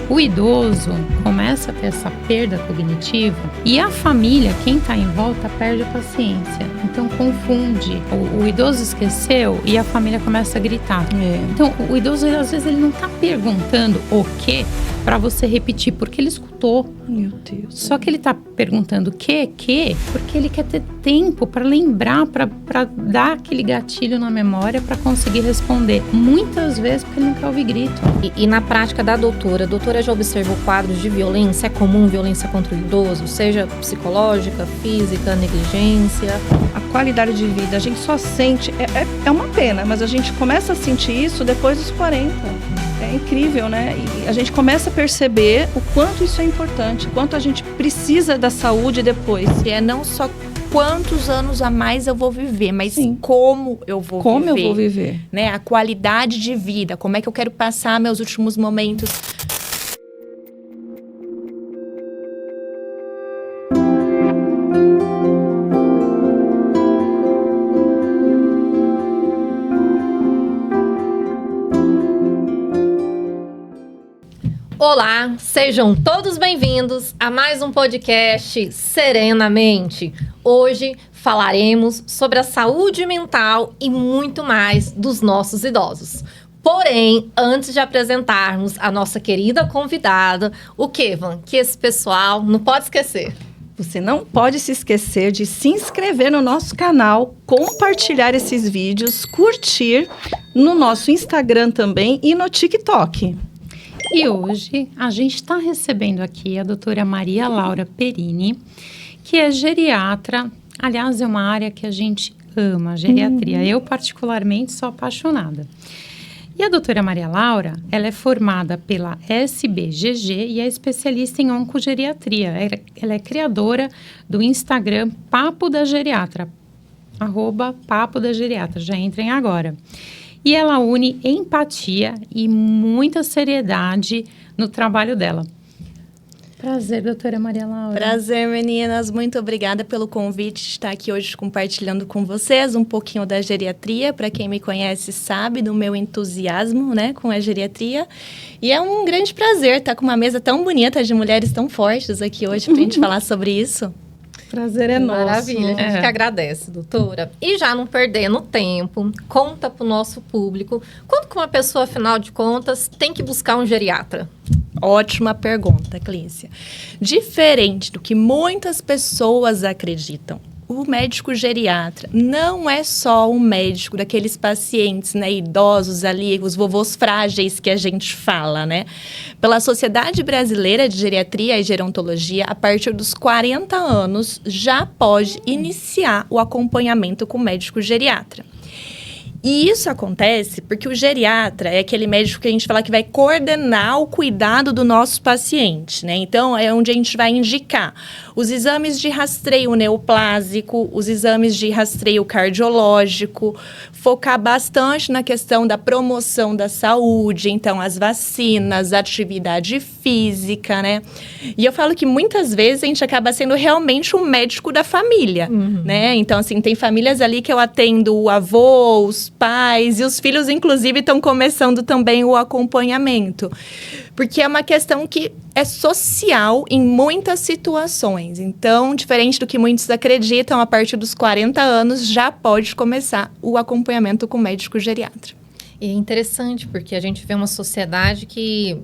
O idoso começa a ter essa perda cognitiva e a família, quem está em volta, perde a paciência. Então confunde. O idoso esqueceu e a família começa a gritar. Então o idoso, às vezes, ele não está perguntando o quê para você repetir, porque ele escutou. Meu Deus. Só que ele está perguntando o quê, porque ele quer ter tempo para lembrar, para dar aquele gatilho na memória para conseguir responder. Muitas vezes porque ele não quer ouvir grito. E na prática da doutora, a doutora já observou quadros de violência? É comum violência contra o idoso? Seja psicológica, física, negligência? A qualidade de vida, a gente só sente, é uma pena, mas a gente começa a sentir isso depois dos 40. É incrível, né? E a gente começa a perceber o quanto isso é importante, quanto a gente precisa da saúde depois. É não só quantos anos a mais eu vou viver, mas Sim. como eu vou viver. Como eu vou viver. Né? A qualidade de vida, como é que eu quero passar meus últimos momentos. Olá, sejam todos bem-vindos a mais um podcast Serenamente. Hoje falaremos sobre a saúde mental e muito mais dos nossos idosos. Porém, antes de apresentarmos a nossa querida convidada, o Kevan, que esse pessoal não pode esquecer. Você não pode se esquecer de se inscrever no nosso canal, compartilhar esses vídeos, curtir no nosso Instagram também e no TikTok. E hoje a gente está recebendo aqui a doutora Maria Laura Perini, que é geriatra. Aliás, é uma área que a gente ama, a geriatria. Eu, particularmente, sou apaixonada. E a doutora Maria Laura, ela é formada pela SBGG e é especialista em oncogeriatria. Ela é criadora do Instagram Papo da Geriatra, @Papo da Geriatra. Já entrem agora. E ela une empatia e muita seriedade no trabalho dela. Prazer, doutora Maria Laura. Prazer, meninas. Muito obrigada pelo convite de estar aqui hoje compartilhando com vocês um pouquinho da geriatria. Para quem me conhece sabe do meu entusiasmo, né, com a geriatria. E é um grande prazer estar com uma mesa tão bonita de mulheres tão fortes aqui hoje para a gente falar sobre isso. Prazer é nosso. Maravilha, a gente que agradece, doutora. E já não perdendo tempo, conta para o nosso público, quando que uma pessoa, afinal de contas, tem que buscar um geriatra? Ótima pergunta, Clícia. Diferente do que muitas pessoas acreditam, o médico geriatra não é só um médico daqueles pacientes, né, idosos ali, os vovôs frágeis que a gente fala, né? Pela Sociedade Brasileira de Geriatria e Gerontologia, a partir dos 40 anos, já pode iniciar o acompanhamento com o médico geriatra. E isso acontece porque o geriatra é aquele médico que a gente fala que vai coordenar o cuidado do nosso paciente, né? Então, é onde a gente vai indicar os exames de rastreio neoplásico, os exames de rastreio cardiológico, focar bastante na questão da promoção da saúde, então as vacinas, a atividade física, né? E eu falo que muitas vezes a gente acaba sendo realmente um médico da família, né? Então, assim, tem famílias ali que eu atendo o avô, os pais e os filhos, inclusive, estão começando também o acompanhamento. Porque é uma questão que é social em muitas situações. Então, diferente do que muitos acreditam, a partir dos 40 anos já pode começar o acompanhamento com o médico geriatra. E é interessante, porque a gente vê uma sociedade que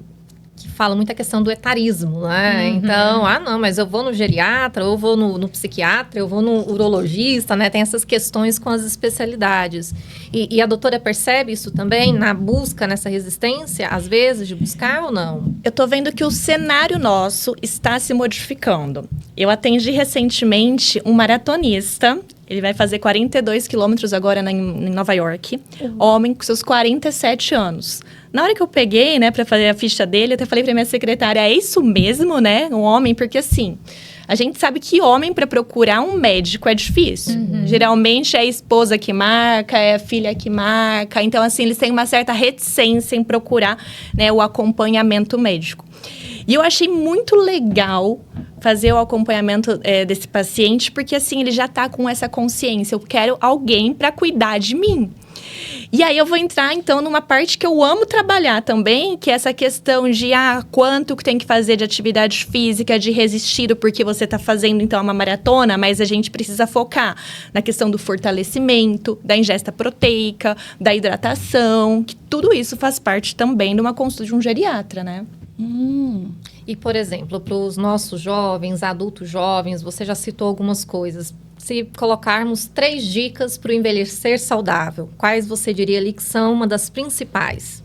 fala muito a questão do etarismo, né? Então, não, mas eu vou no geriatra, eu vou no psiquiatra, eu vou no urologista, né? Tem essas questões com as especialidades. E a doutora percebe isso também na busca, nessa resistência, às vezes, de buscar ou não? Eu tô vendo que o cenário nosso está se modificando. Eu atendi recentemente um maratonista. Ele vai fazer 42 quilômetros agora em Nova York. Homem com seus 47 anos. Na hora que eu peguei, né, para fazer a ficha dele, eu até falei para minha secretária, é isso mesmo, né? Um homem, porque assim, a gente sabe que homem para procurar um médico é difícil. Geralmente é a esposa que marca, é a filha que marca. Então, assim, eles têm uma certa reticência em procurar, né, o acompanhamento médico. E eu achei muito legal fazer o acompanhamento desse paciente, porque assim, ele já está com essa consciência. Eu quero alguém para cuidar de mim. E aí eu vou entrar, então, numa parte que eu amo trabalhar também, que é essa questão de, quanto que tem que fazer de atividade física, de resistir, porque você está fazendo, então, uma maratona, mas a gente precisa focar na questão do fortalecimento, da ingesta proteica, da hidratação, que tudo isso faz parte também de uma consulta de um geriatra, né? E, por exemplo, para os nossos jovens, adultos jovens, você já citou algumas coisas. Se colocarmos 3 dicas para o envelhecer saudável, quais você diria ali que são uma das principais?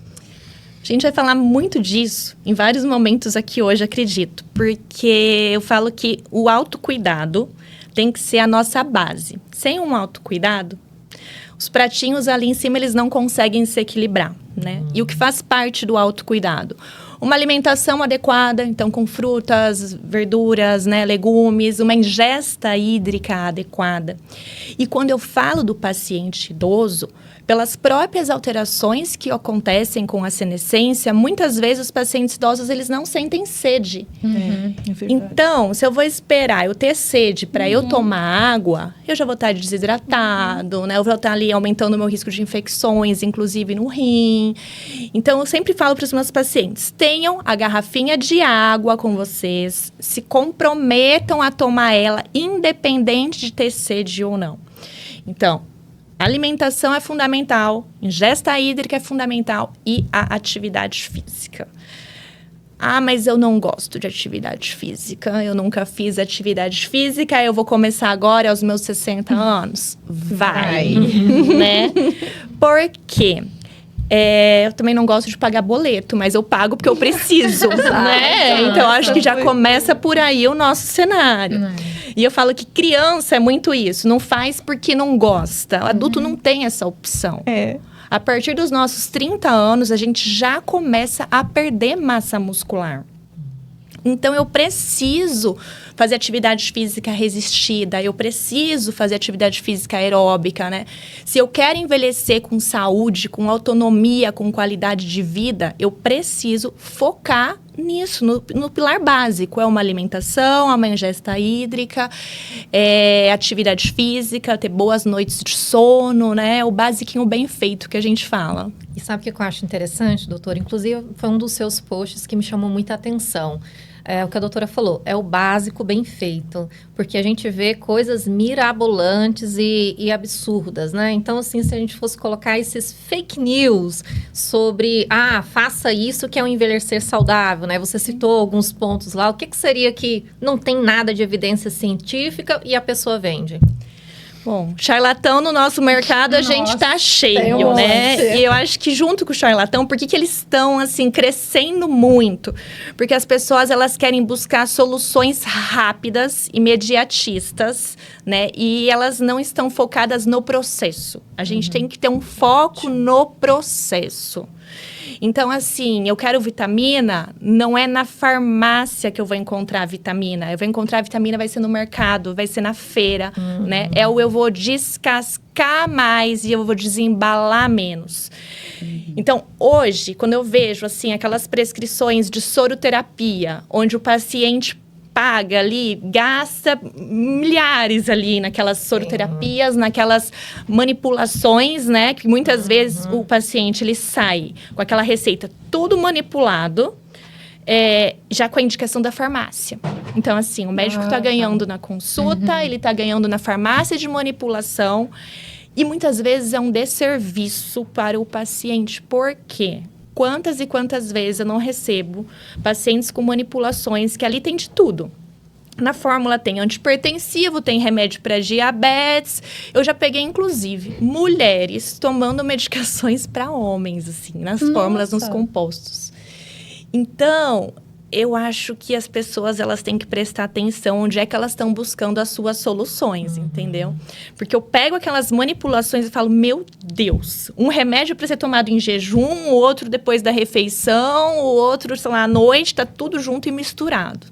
A gente vai falar muito disso em vários momentos aqui hoje, acredito. Porque eu falo que o autocuidado tem que ser a nossa base. Sem um autocuidado, os pratinhos ali em cima, eles não conseguem se equilibrar, né? E o que faz parte do autocuidado? Uma alimentação adequada, então com frutas, verduras, né, legumes, uma ingesta hídrica adequada. E quando eu falo do paciente idoso, pelas próprias alterações que acontecem com a senescência, muitas vezes os pacientes idosos, eles não sentem sede. É verdade. Então, se eu vou esperar eu ter sede para eu tomar água, eu já vou estar desidratado, né? Eu vou estar ali aumentando o meu risco de infecções, inclusive no rim. Então, eu sempre falo para os meus pacientes, tenham a garrafinha de água com vocês, se comprometam a tomar ela, independente de ter sede ou não. Então, alimentação é fundamental, ingesta hídrica é fundamental e a atividade física. Mas eu não gosto de atividade física, eu nunca fiz atividade física, eu vou começar agora aos meus 60 anos. Vai. Né? Por quê? Eu também não gosto de pagar boleto, mas eu pago porque eu preciso, né? Então, acho que já começa por aí o nosso cenário. E eu falo que criança é muito isso, não faz porque não gosta. O adulto não tem essa opção. A partir dos nossos 30 anos, a gente já começa a perder massa muscular. Então, eu preciso fazer atividade física resistida, eu preciso fazer atividade física aeróbica, né? Se eu quero envelhecer com saúde, com autonomia, com qualidade de vida, eu preciso focar nisso, no pilar básico. É uma alimentação, uma ingesta hídrica, atividade física, ter boas noites de sono, né? O basiquinho bem feito que a gente fala. E sabe o que eu acho interessante, doutora? Inclusive, foi um dos seus posts que me chamou muita atenção. O que a doutora falou, é o básico bem feito, porque a gente vê coisas mirabolantes e absurdas, né? Então, assim, se a gente fosse colocar esses fake news sobre, faça isso que é um envelhecer saudável, né? Você citou alguns pontos lá, o que seria que não tem nada de evidência científica e a pessoa vende? Bom, charlatão no nosso mercado, a gente tá cheio, né? E eu acho que junto com o charlatão, por que eles estão, assim, crescendo muito? Porque as pessoas, elas querem buscar soluções rápidas, imediatistas, né? E elas não estão focadas no processo. A gente tem que ter um foco no processo. Então, assim, eu quero vitamina, não é na farmácia que eu vou encontrar vitamina. Eu vou encontrar vitamina, vai ser no mercado, vai ser na feira, né? Eu vou descascar mais e eu vou desembalar menos. Então, hoje, quando eu vejo, assim, aquelas prescrições de soroterapia, onde o paciente paga ali, gasta milhares ali naquelas soroterapias, naquelas manipulações, né? Que muitas vezes o paciente, ele sai com aquela receita tudo manipulado, já com a indicação da farmácia. Então, assim, o médico está ganhando na consulta, ele está ganhando na farmácia de manipulação. E muitas vezes é um desserviço para o paciente. Por quê? Quantas e quantas vezes eu não recebo pacientes com manipulações que ali tem de tudo. Na fórmula tem antihipertensivo, tem remédio para diabetes. Eu já peguei, inclusive, mulheres tomando medicações para homens, assim, nas fórmulas, nos compostos. Então, eu acho que as pessoas, elas têm que prestar atenção onde é que elas estão buscando as suas soluções, entendeu? Porque eu pego aquelas manipulações e falo, meu Deus, um remédio para ser tomado em jejum, o outro depois da refeição, o outro, sei lá, à noite, tá tudo junto e misturado.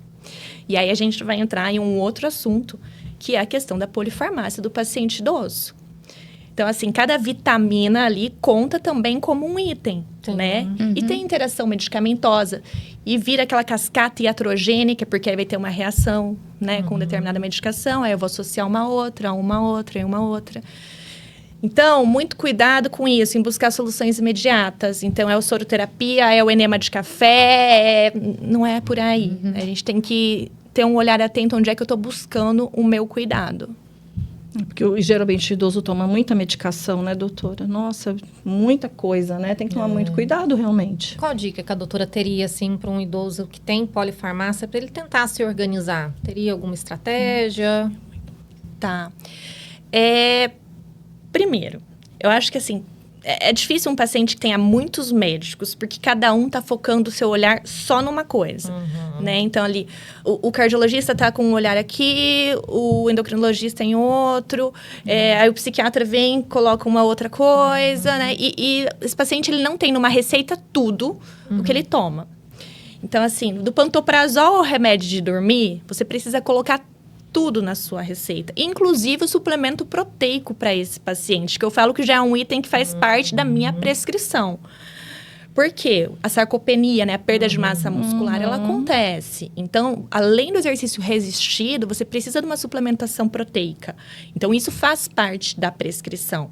E aí a gente vai entrar em um outro assunto, que é a questão da polifarmácia do paciente idoso. Então, assim, cada vitamina ali conta também como um item, né? E tem interação medicamentosa. E vira aquela cascata iatrogênica, porque aí vai ter uma reação, né? Com determinada medicação. Aí eu vou associar uma outra. Então, muito cuidado com isso, em buscar soluções imediatas. Então, é o soroterapia, é o enema de café, não é por aí. A gente tem que ter um olhar atento onde é que eu estou buscando o meu cuidado. Porque geralmente o idoso toma muita medicação, né, doutora? Nossa, muita coisa, né? Tem que tomar muito cuidado, realmente. Qual dica que a doutora teria, assim, para um idoso que tem polifarmácia, para ele tentar se organizar? Teria alguma estratégia? Tá. Primeiro, eu acho que, assim, é difícil um paciente que tenha muitos médicos, porque cada um tá focando o seu olhar só numa coisa, né? Então, ali, o cardiologista tá com um olhar aqui, o endocrinologista em outro, aí o psiquiatra vem, coloca uma outra coisa, né? E esse paciente, ele não tem numa receita tudo o que ele toma. Então, assim, do pantoprazol ao remédio de dormir, você precisa colocar tudo na sua receita, inclusive o suplemento proteico para esse paciente, que eu falo que já é um item que faz parte da minha prescrição. Por quê? A sarcopenia, né, a perda de massa muscular, ela acontece. Então, além do exercício resistido, você precisa de uma suplementação proteica. Então, isso faz parte da prescrição.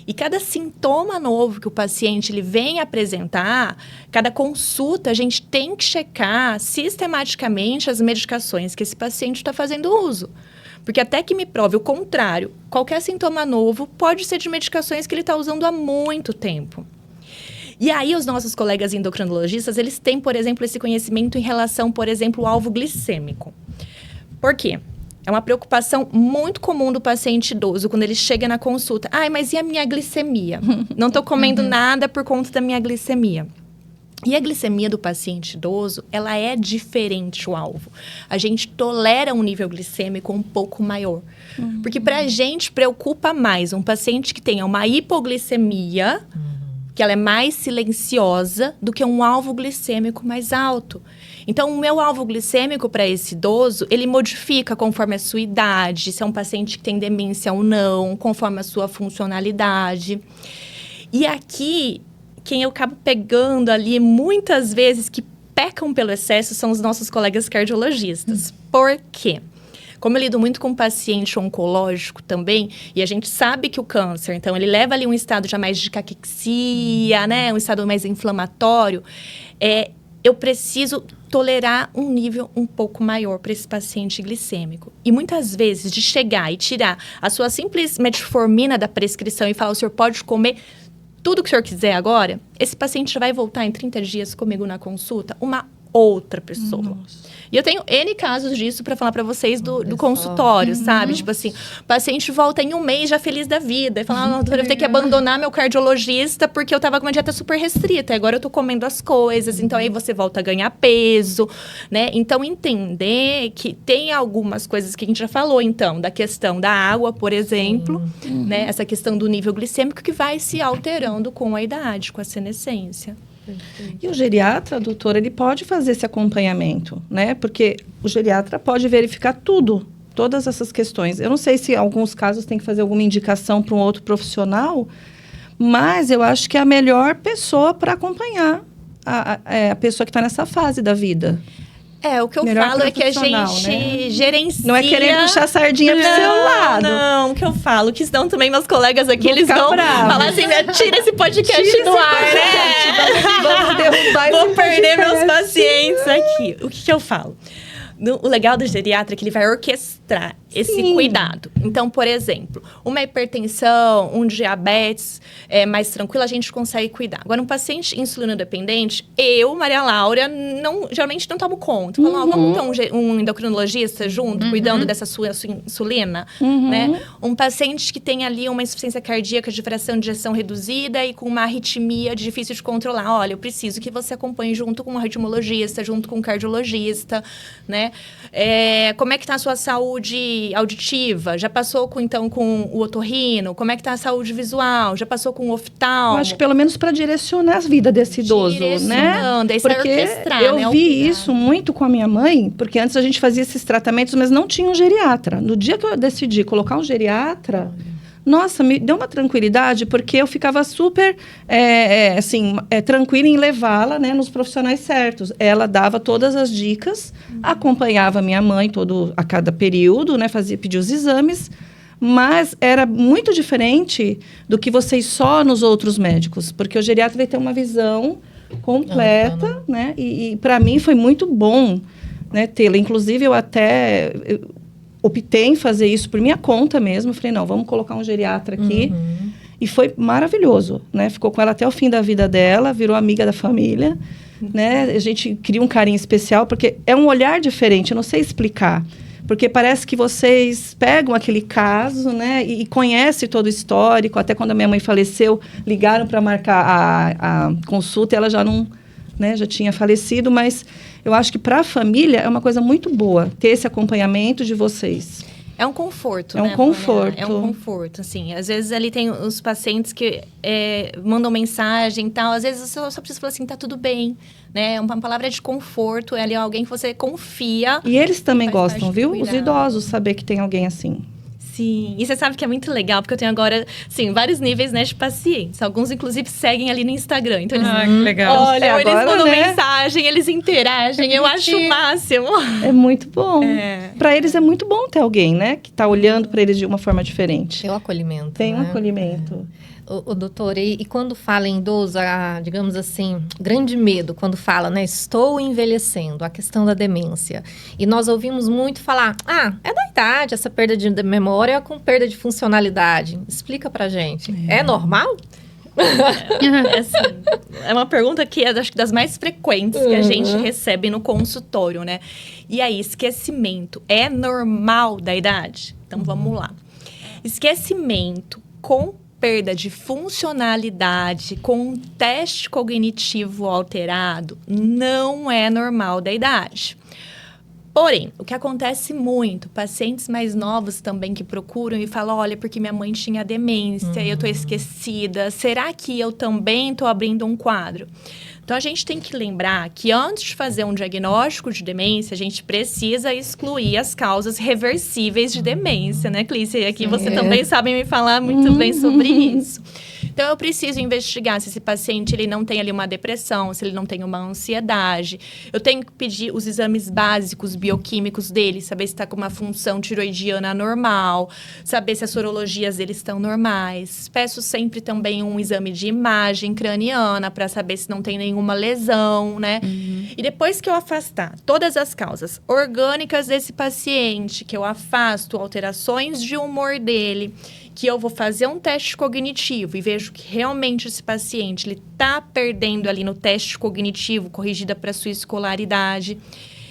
E cada sintoma novo que o paciente ele vem apresentar, cada consulta, a gente tem que checar sistematicamente as medicações que esse paciente está fazendo uso. Porque até que me prove o contrário, qualquer sintoma novo pode ser de medicações que ele está usando há muito tempo. E aí, os nossos colegas endocrinologistas, eles têm, por exemplo, esse conhecimento em relação, por exemplo, ao alvo glicêmico. Por quê? É uma preocupação muito comum do paciente idoso quando ele chega na consulta. Ai, mas e a minha glicemia? Não estou comendo nada por conta da minha glicemia. E a glicemia do paciente idoso, ela é diferente o alvo. A gente tolera um nível glicêmico um pouco maior. Porque para a gente preocupa mais um paciente que tenha uma hipoglicemia, que ela é mais silenciosa, do que um alvo glicêmico mais alto. Então, o meu alvo glicêmico para esse idoso, ele modifica conforme a sua idade, se é um paciente que tem demência ou não, conforme a sua funcionalidade. E aqui, quem eu acabo pegando ali, muitas vezes, que pecam pelo excesso, são os nossos colegas cardiologistas. Por quê? Como eu lido muito com paciente oncológico também, e a gente sabe que o câncer, então, ele leva ali um estado já mais de caquexia, né? Um estado mais inflamatório. Eu preciso tolerar um nível um pouco maior para esse paciente glicêmico. E muitas vezes, de chegar e tirar a sua simples metformina da prescrição e falar, o senhor pode comer tudo que o senhor quiser agora, esse paciente já vai voltar em 30 dias comigo na consulta, uma outra pessoa. Nossa. E eu tenho N casos disso para falar para vocês do consultório, sabe? Tipo assim, o paciente volta em um mês já feliz da vida. E fala, doutora, eu vou ter que abandonar meu cardiologista porque eu tava com uma dieta super restrita. E agora eu tô comendo as coisas. Então, aí você volta a ganhar peso, né? Então, entender que tem algumas coisas que a gente já falou, então. Da questão da água, por exemplo. Né? Essa questão do nível glicêmico que vai se alterando com a idade, com a senescência. E o geriatra, doutora, ele pode fazer esse acompanhamento, né? Porque o geriatra pode verificar tudo, todas essas questões. Eu não sei se em alguns casos tem que fazer alguma indicação para um outro profissional, mas eu acho que é a melhor pessoa para acompanhar a pessoa que está nessa fase da vida. O que eu Melhor falo é que a gente, né? Gerencia... Não é querer puxar a sardinha pro seu lado. Não, o que eu falo, que senão também meus colegas aqui, Vou eles vão bravos. falar assim, tira esse podcast do ar, né? Vamos derrubar Vou esse perder podcast. meus pacientes aqui. O que eu falo? O legal do geriatra é que ele vai orquestrar esse cuidado. Então, por exemplo, uma hipertensão, um diabetes mais tranquilo, a gente consegue cuidar. Agora, um paciente insulino-dependente, eu, Maria Laura, geralmente não tomo conta. Falo, vamos ter um endocrinologista junto, cuidando dessa sua insulina, né? Um paciente que tem ali uma insuficiência cardíaca de fração de ejeção reduzida e com uma arritmia difícil de controlar. Olha, eu preciso que você acompanhe junto com um arritmologista, junto com um cardiologista, né? Como é que está a sua saúde auditiva? Já passou com o otorrino? Como é que está a saúde visual? Já passou com o oftalmo? Eu acho que pelo menos para direcionar a vida desse idoso, né? Porque eu vi isso muito com a minha mãe, porque antes a gente fazia esses tratamentos, mas não tinha um geriatra. No dia que eu decidi colocar um geriatra, nossa, me deu uma tranquilidade, porque eu ficava super, tranquila em levá-la, né, nos profissionais certos. Ela dava todas as dicas, acompanhava minha mãe a cada período, né, pedia os exames, mas era muito diferente do que vocês só nos outros médicos, porque o geriatra vai ter uma visão completa, né? E para mim foi muito bom, né, tê-la. Inclusive, eu optei em fazer isso por minha conta mesmo. Falei, não, vamos colocar um geriatra aqui. E foi maravilhoso, né? Ficou com ela até o fim da vida dela, virou amiga da família, né? A gente cria um carinho especial, porque é um olhar diferente, eu não sei explicar. Porque parece que vocês pegam aquele caso, né? E conhecem todo o histórico. Até quando a minha mãe faleceu, ligaram para marcar a consulta e ela já não, né, já tinha falecido. Mas eu acho que para a família é uma coisa muito boa ter esse acompanhamento de vocês. É um conforto, né? É um conforto. É um conforto, assim. Às vezes, ali tem os pacientes que mandam mensagem e tal. Às vezes, você só precisa falar assim, tá tudo bem, né? Uma palavra de conforto. É ali alguém que você confia. E eles também gostam, viu? Os idosos, saber que tem alguém assim. Sim, e você sabe que é muito legal, porque eu tenho agora, sim, vários níveis, né, de pacientes. Alguns, inclusive, seguem ali no Instagram. Então, eles, que legal. Olha, eles mandam, né, mensagem, eles interagem. Eu acho o máximo. É muito bom. Para eles é muito bom ter alguém, né, que tá olhando para eles de uma forma diferente. Tem o acolhimento. Tem um né? acolhimento. O doutor, e quando fala em idoso, digamos assim, grande medo, quando fala, né, estou envelhecendo, a questão da demência. E nós ouvimos muito falar, é da idade, essa perda de memória com perda de funcionalidade. Explica pra gente. É normal? É uma pergunta que é, acho que, das mais frequentes que a gente recebe no consultório, né? E aí, esquecimento é normal da idade? Então, vamos lá. Esquecimento com perda de funcionalidade, com um teste cognitivo alterado, não é normal da idade. Porém, o que acontece muito, pacientes mais novos também que procuram e falam, olha, porque minha mãe tinha demência, eu tô esquecida, será que eu também tô abrindo um quadro? Então, a gente tem que lembrar que antes de fazer um diagnóstico de demência, a gente precisa excluir as causas reversíveis de demência, né, Clícia? E aqui você também sabe me falar muito bem sobre isso. Então, eu preciso investigar se esse paciente ele não tem ali uma depressão, se ele não tem uma ansiedade. Eu tenho que pedir os exames básicos bioquímicos dele, saber se está com uma função tiroidiana normal, saber se as sorologias dele estão normais. Peço sempre também um exame de imagem craniana para saber se não tem nenhuma lesão, né? E depois que eu afastar todas as causas orgânicas desse paciente, que eu afasto alterações de humor dele, que eu vou fazer um teste cognitivo e vejo que realmente esse paciente ele está perdendo ali no teste cognitivo, corrigida para sua escolaridade,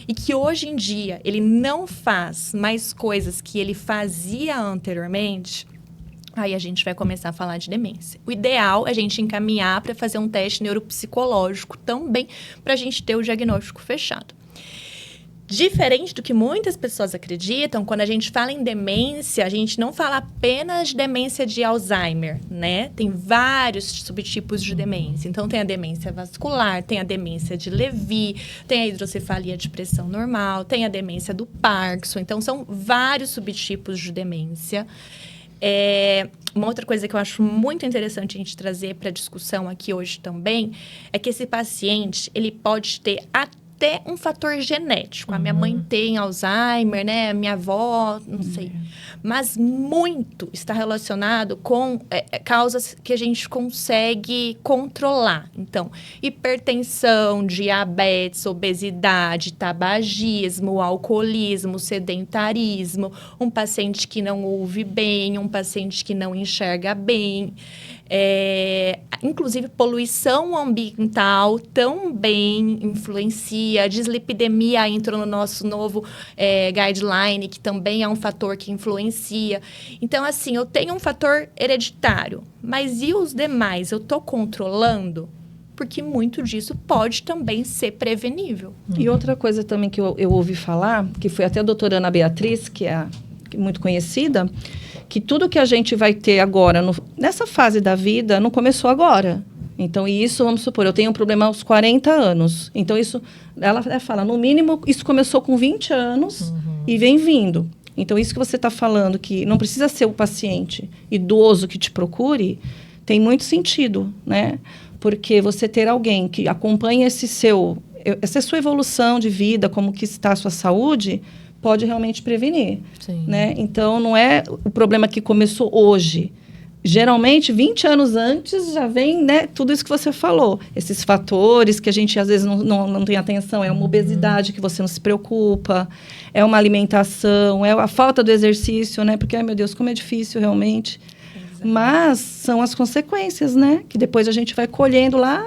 e que hoje em dia ele não faz mais coisas que ele fazia anteriormente, aí a gente vai começar a falar de demência. O ideal é a gente encaminhar para fazer um teste neuropsicológico também, para a gente ter o diagnóstico fechado. Diferente do que muitas pessoas acreditam, quando a gente fala em demência, a gente não fala apenas de demência de Alzheimer, né? Tem vários subtipos de demência. Então, tem a demência vascular, tem a demência de Lewy, tem a hidrocefalia de pressão normal, tem a demência do Parkinson. Então, são vários subtipos de demência. Uma outra coisa que eu acho muito interessante a gente trazer para a discussão aqui hoje também é que esse paciente, ele pode ter até um fator genético. A minha mãe tem Alzheimer, né? A minha avó, não sei. Mas muito está relacionado com causas que a gente consegue controlar. Então, hipertensão, diabetes, obesidade, tabagismo, alcoolismo, sedentarismo, um paciente que não ouve bem, um paciente que não enxerga bem. Inclusive, poluição ambiental também influencia. A dislipidemia entrou no nosso novo guideline, que também é um fator que influencia. Então, assim, eu tenho um fator hereditário, mas e os demais? Eu estou controlando? Porque muito disso pode também ser prevenível. E outra coisa também que eu ouvi falar, que foi até a doutora Ana Beatriz, que é muito conhecida, que tudo que a gente vai ter agora, nessa fase da vida, não começou agora. Então, isso, vamos supor, eu tenho um problema aos 40 anos. Então, isso, ela fala, no mínimo, isso começou com 20 anos e vem vindo. Então, isso que você está falando, que não precisa ser o paciente idoso que te procure, tem muito sentido, né? Porque você ter alguém que acompanha essa sua evolução de vida, como que está a sua saúde, pode realmente prevenir, Sim. né? Então, não é o problema que começou hoje. Geralmente, 20 anos antes, já vem, né, tudo isso que você falou. Esses fatores que a gente, às vezes, não tem atenção. É uma obesidade que você não se preocupa. É uma alimentação. É a falta do exercício, né? Porque, ai, meu Deus, como é difícil, realmente. Mas são as consequências, né? Que depois a gente vai colhendo lá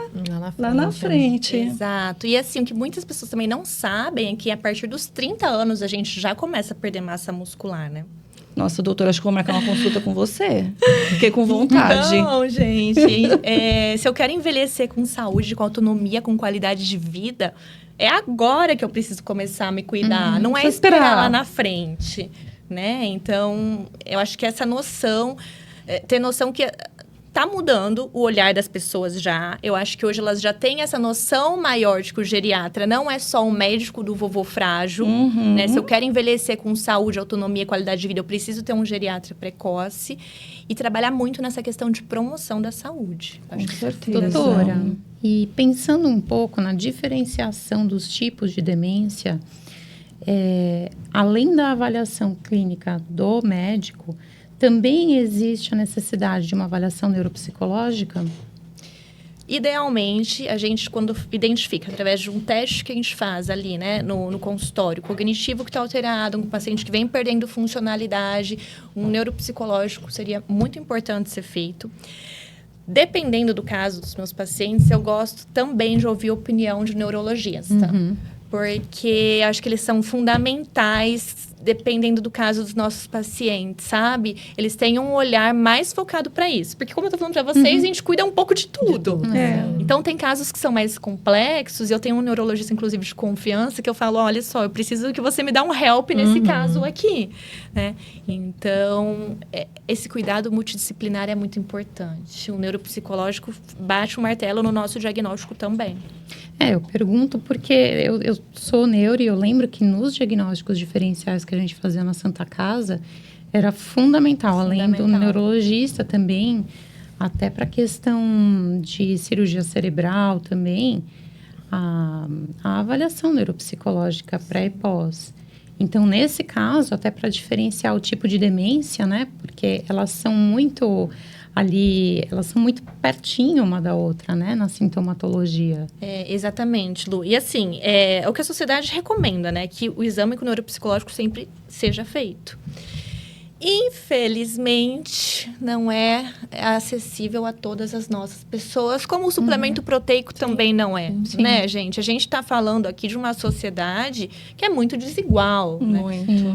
na frente. Exato. E assim, o que muitas pessoas também não sabem é que a partir dos 30 anos a gente já começa a perder massa muscular, né? Nossa, doutora, acho que vou marcar uma consulta com você. Fiquei com vontade. Não, gente. Se eu quero envelhecer com saúde, com autonomia, com qualidade de vida, é agora que eu preciso começar a me cuidar. Não é esperar lá na frente, né? Então, eu acho que essa noção... ter noção que tá mudando o olhar das pessoas já. Eu acho que hoje elas já têm essa noção maior de que o geriatra não é só um médico do vovô frágil, né? Se eu quero envelhecer com saúde, autonomia, qualidade de vida, eu preciso ter um geriatra precoce e trabalhar muito nessa questão de promoção da saúde. Com certeza. Doutora, e pensando um pouco na diferenciação dos tipos de demência, além da avaliação clínica do médico, também existe a necessidade de uma avaliação neuropsicológica? Idealmente, a gente, quando identifica, através de um teste que a gente faz ali, né, no consultório, cognitivo que está alterado, um paciente que vem perdendo funcionalidade, um neuropsicológico seria muito importante ser feito. Dependendo do caso dos meus pacientes, eu gosto também de ouvir a opinião de neurologista. Porque acho que eles são fundamentais dependendo do caso dos nossos pacientes, sabe? Eles têm um olhar mais focado para isso. Porque, como eu tô falando para vocês, a gente cuida um pouco de tudo. Então, tem casos que são mais complexos. Eu tenho um neurologista, inclusive, de confiança, que eu falo, olha só, eu preciso que você me dê um help nesse caso aqui, né? Então, esse cuidado multidisciplinar é muito importante. O neuropsicológico bate o martelo no nosso diagnóstico também. Eu pergunto porque eu sou neuro e eu lembro que nos diagnósticos diferenciais que a gente fazia na Santa Casa, era fundamental, além do neurologista também, até para a questão de cirurgia cerebral também, a avaliação neuropsicológica pré e pós. Então, nesse caso, até para diferenciar o tipo de demência, né? Porque elas são muito pertinho uma da outra, né? Na sintomatologia. Exatamente, Lu. E assim, é o que a sociedade recomenda, né? Que o exame com o neuropsicológico sempre seja feito. Infelizmente, não é acessível a todas as nossas pessoas, como o suplemento proteico também não é, né, gente? A gente está falando aqui de uma sociedade que é muito desigual, né?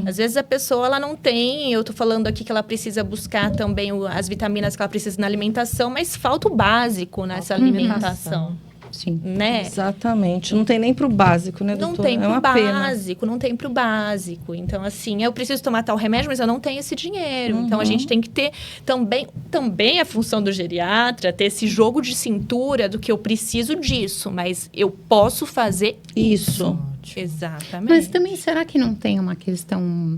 Às vezes a pessoa, ela não tem, eu tô falando aqui que ela precisa buscar também as vitaminas que ela precisa na alimentação, mas falta o básico nessa alimentação. Sim. Né? Exatamente. Não tem nem pro básico, né, doutora? Não tem pro básico, pena. Não tem pro básico. Então, assim, eu preciso tomar tal remédio, mas eu não tenho esse dinheiro. Então, a gente tem que ter também a função do geriatra, ter esse jogo de cintura do que eu preciso disso, mas eu posso fazer isso. Exatamente. Mas também, será que não tem uma questão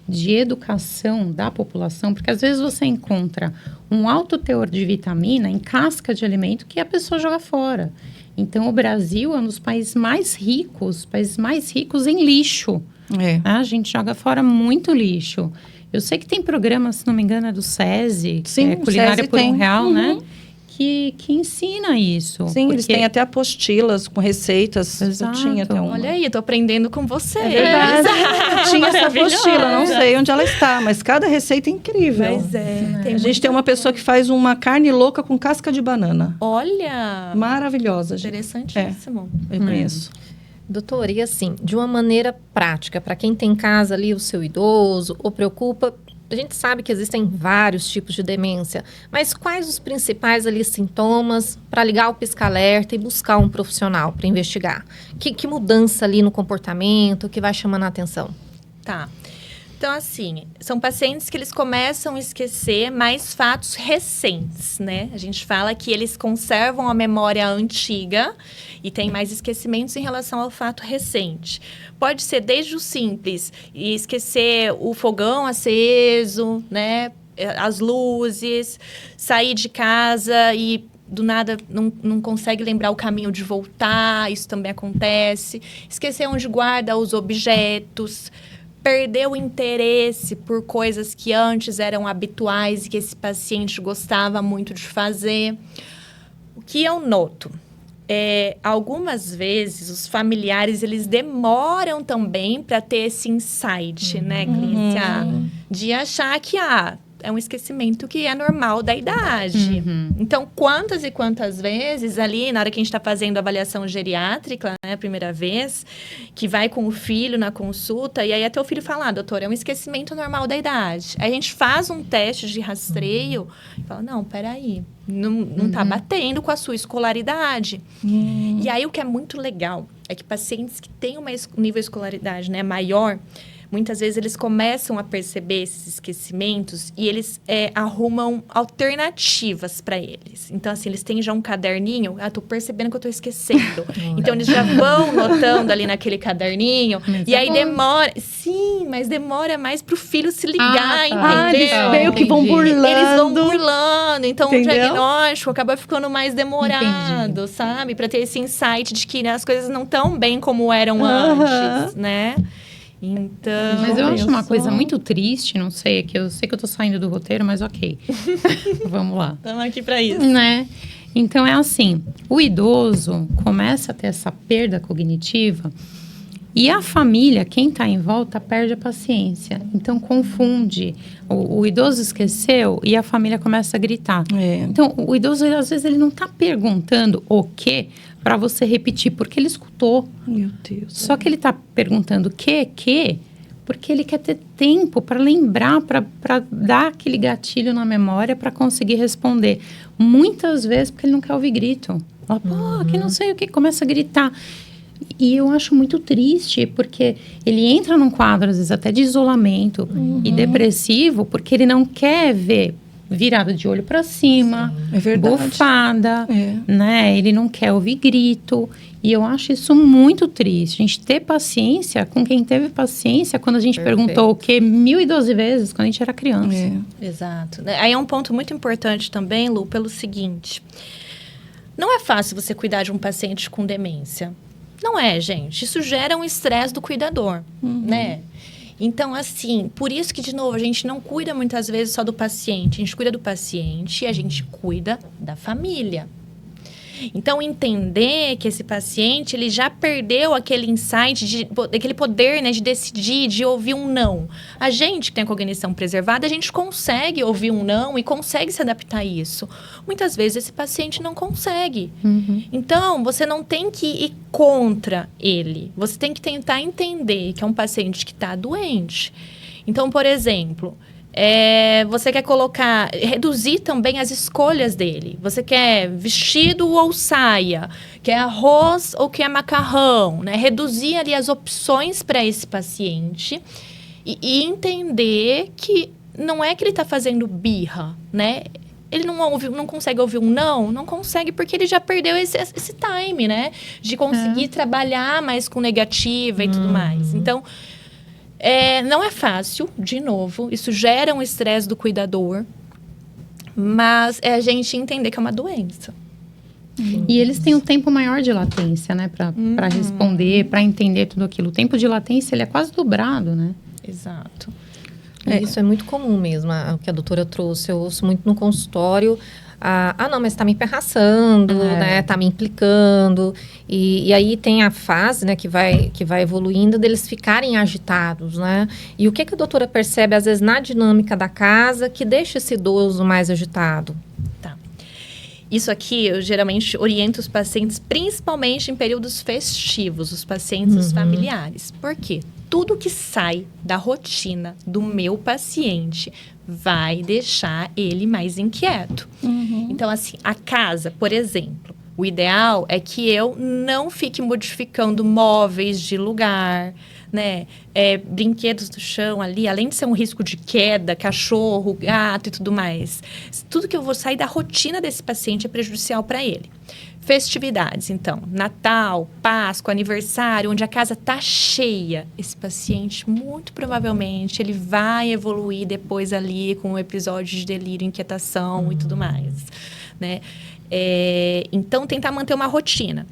de educação da população? Porque às vezes você encontra um alto teor de vitamina em casca de alimento que a pessoa joga fora. Então, o Brasil é um dos países mais ricos em lixo. A gente joga fora muito lixo. Eu sei que tem programa, se não me engano, é do SESI, Sim, Culinária SESI por tem. R$1, né? Que ensina isso. Sim, eles têm até apostilas com receitas. Exato. Eu tinha até uma. Olha aí, eu tô aprendendo com você. É verdade. Eu tinha essa apostila, não sei onde ela está, mas cada receita é incrível. Mas A gente tem uma pessoa que faz uma carne louca com casca de banana. Olha! Maravilhosa, gente. Interessantíssimo. Eu conheço. Doutora, e assim, de uma maneira prática, para quem tem em casa ali o seu idoso ou preocupa, a gente sabe que existem vários tipos de demência, mas quais os principais ali sintomas para ligar o pisca-alerta e buscar um profissional para investigar? Que mudança ali no comportamento que vai chamando a atenção? Tá. Então, assim, são pacientes que eles começam a esquecer mais fatos recentes, né? A gente fala que eles conservam a memória antiga e tem mais esquecimentos em relação ao fato recente. Pode ser desde o simples, e esquecer o fogão aceso, né? As luzes, sair de casa e do nada não consegue lembrar o caminho de voltar, isso também acontece. Esquecer onde guarda os objetos. perdeu o interesse por coisas que antes eram habituais e que esse paciente gostava muito de fazer. O que eu noto? Algumas vezes os familiares eles demoram também para ter esse insight, né, Clícia? De achar que é um esquecimento que é normal da idade. Então, quantas e quantas vezes ali, na hora que a gente está fazendo a avaliação geriátrica, né, a primeira vez, que vai com o filho na consulta, e aí até o filho fala, doutor, é um esquecimento normal da idade. Aí a gente faz um teste de rastreio e fala, não, peraí, não está batendo com a sua escolaridade. E aí o que é muito legal é que pacientes que têm um nível de escolaridade, né, maior, muitas vezes eles começam a perceber esses esquecimentos e eles arrumam alternativas para eles. Então, assim, eles têm já um caderninho. Tô percebendo que eu tô esquecendo. Então, eles já vão notando ali naquele caderninho. E aí demora... Sim, mas demora mais pro filho se ligar, entendeu? Eles meio que vão burlando. Eles vão burlando. Então, o diagnóstico acaba ficando mais demorado, sabe? Para ter esse insight de que, né, as coisas não estão bem como eram antes, né? Então, mas eu acho uma coisa muito triste, não sei, eu sei que eu tô saindo do roteiro, mas ok. Vamos lá. Estamos aqui para isso. Né? Então, é assim, o idoso começa a ter essa perda cognitiva e a família, quem está em volta, perde a paciência. Então, confunde. O idoso esqueceu e a família começa a gritar. Então, o idoso, às vezes, ele não está perguntando o quê para você repetir, porque ele escutou. Meu Deus. Só que ele está perguntando o quê? Porque ele quer ter tempo para lembrar, para dar aquele gatilho na memória para conseguir responder. Muitas vezes porque ele não quer ouvir grito. Fala, que não sei o que, começa a gritar. E eu acho muito triste, porque ele entra num quadro, às vezes, até de isolamento e depressivo, porque ele não quer ver virada de olho para cima, bufada, né? Ele não quer ouvir grito. E eu acho isso muito triste. A gente ter paciência com quem teve paciência quando a gente perguntou o quê 1012 vezes quando a gente era criança. Exato. Aí é um ponto muito importante também, Lu, pelo seguinte. Não é fácil você cuidar de um paciente com demência. Não é, gente. Isso gera um estresse do cuidador, né? Então, assim, por isso que, de novo, a gente não cuida muitas vezes só do paciente. A gente cuida do paciente e a gente cuida da família. Então, entender que esse paciente, ele já perdeu aquele insight, aquele poder, né, de decidir, de ouvir um não. A gente que tem a cognição preservada, a gente consegue ouvir um não e consegue se adaptar a isso. Muitas vezes, esse paciente não consegue. Então, você não tem que ir contra ele. Você tem que tentar entender que é um paciente que está doente. Então, por exemplo... você quer reduzir também as escolhas dele. Você quer vestido ou saia? Quer arroz ou quer macarrão? Né? Reduzir ali as opções para esse paciente e entender que não é que ele está fazendo birra, né? Ele não consegue ouvir um não consegue porque ele já perdeu esse time, né? De conseguir trabalhar mais com negativa e tudo mais. Então... não é fácil, de novo, isso gera um estresse do cuidador, mas é a gente entender que é uma doença. E eles têm um tempo maior de latência, né, para responder, para entender tudo aquilo. O tempo de latência, ele é quase dobrado, né? Exato. Isso é muito comum mesmo, o que a doutora trouxe. Eu ouço muito no consultório. Não, mas está me emperraçando, né? Está me implicando. E aí tem a fase, né, que vai evoluindo deles ficarem agitados, né? E o que a doutora percebe, às vezes, na dinâmica da casa que deixa esse idoso mais agitado? Tá. Isso aqui, eu geralmente oriento os pacientes, principalmente em períodos festivos, os pacientes, os familiares. Por quê? Tudo que sai da rotina do meu paciente vai deixar ele mais inquieto. Então, assim, a casa, por exemplo, o ideal é que eu não fique modificando móveis de lugar, né? Brinquedos do chão ali, além de ser um risco de queda, cachorro, gato e tudo mais. Tudo que eu vou sair da rotina desse paciente é prejudicial para ele. Festividades, então, Natal, Páscoa, aniversário, onde a casa está cheia. Esse paciente, muito provavelmente, ele vai evoluir depois ali com um episódio de delírio, inquietação e tudo mais, né? Então, tentar manter uma rotina.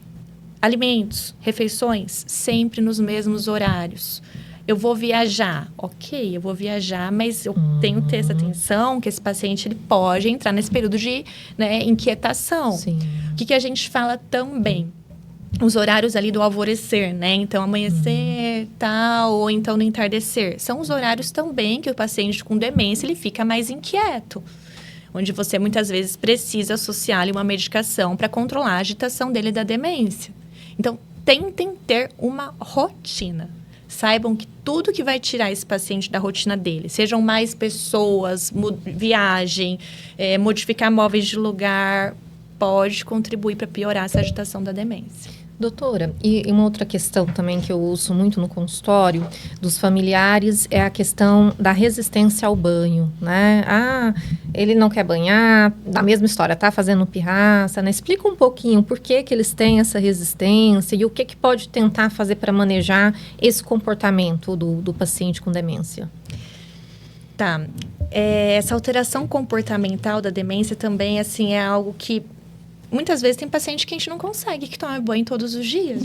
Alimentos, refeições, sempre nos mesmos horários. eu vou viajar. Ok, eu vou viajar, mas eu tenho que ter essa atenção que esse paciente ele pode entrar nesse período de, né, inquietação. Sim. O que a gente fala também? Os horários ali do alvorecer, né? Então, amanhecer, tal, ou então no entardecer. São os horários também que o paciente com demência, ele fica mais inquieto. Onde você, muitas vezes, precisa associar-lhe uma medicação para controlar a agitação dele da demência. Então, tentem ter uma rotina. Saibam que tudo que vai tirar esse paciente da rotina dele, sejam mais pessoas, viagem, modificar móveis de lugar, pode contribuir para piorar essa agitação da demência. Doutora, e uma outra questão também que eu ouço muito no consultório dos familiares é a questão da resistência ao banho, né? Ah, ele não quer banhar, da mesma história, tá fazendo pirraça, né? Explica um pouquinho por que eles têm essa resistência e o que pode tentar fazer para manejar esse comportamento do paciente com demência. Tá. Essa alteração comportamental da demência também, assim, é algo que muitas vezes tem paciente que a gente não consegue que tome banho todos os dias.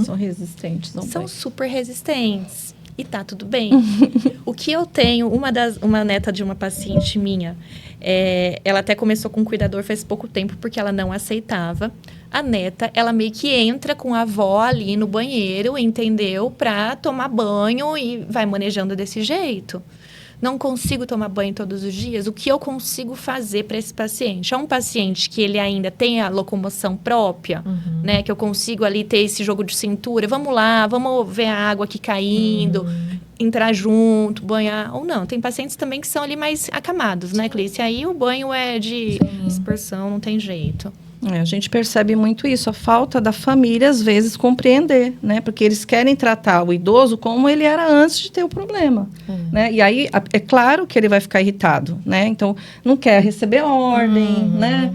São resistentes. São super resistentes. E tá tudo bem. O que eu tenho, uma neta de uma paciente minha, ela até começou com um cuidador faz pouco tempo, porque ela não aceitava. A neta, ela meio que entra com a avó ali no banheiro, entendeu? Pra tomar banho e vai manejando desse jeito. Não consigo tomar banho todos os dias, o que eu consigo fazer para esse paciente? É um paciente que ele ainda tem a locomoção própria, né? Que eu consigo ali ter esse jogo de cintura. Vamos lá, vamos ver a água aqui caindo, entrar junto, banhar. Ou não, tem pacientes também que são ali mais acamados, né, Clícia? Aí o banho é de dispersão, não tem jeito. A gente percebe muito isso, a falta da família, às vezes, compreender, né? Porque eles querem tratar o idoso como ele era antes de ter o problema, né? E aí, é claro que ele vai ficar irritado, né? Então, não quer receber ordem, né?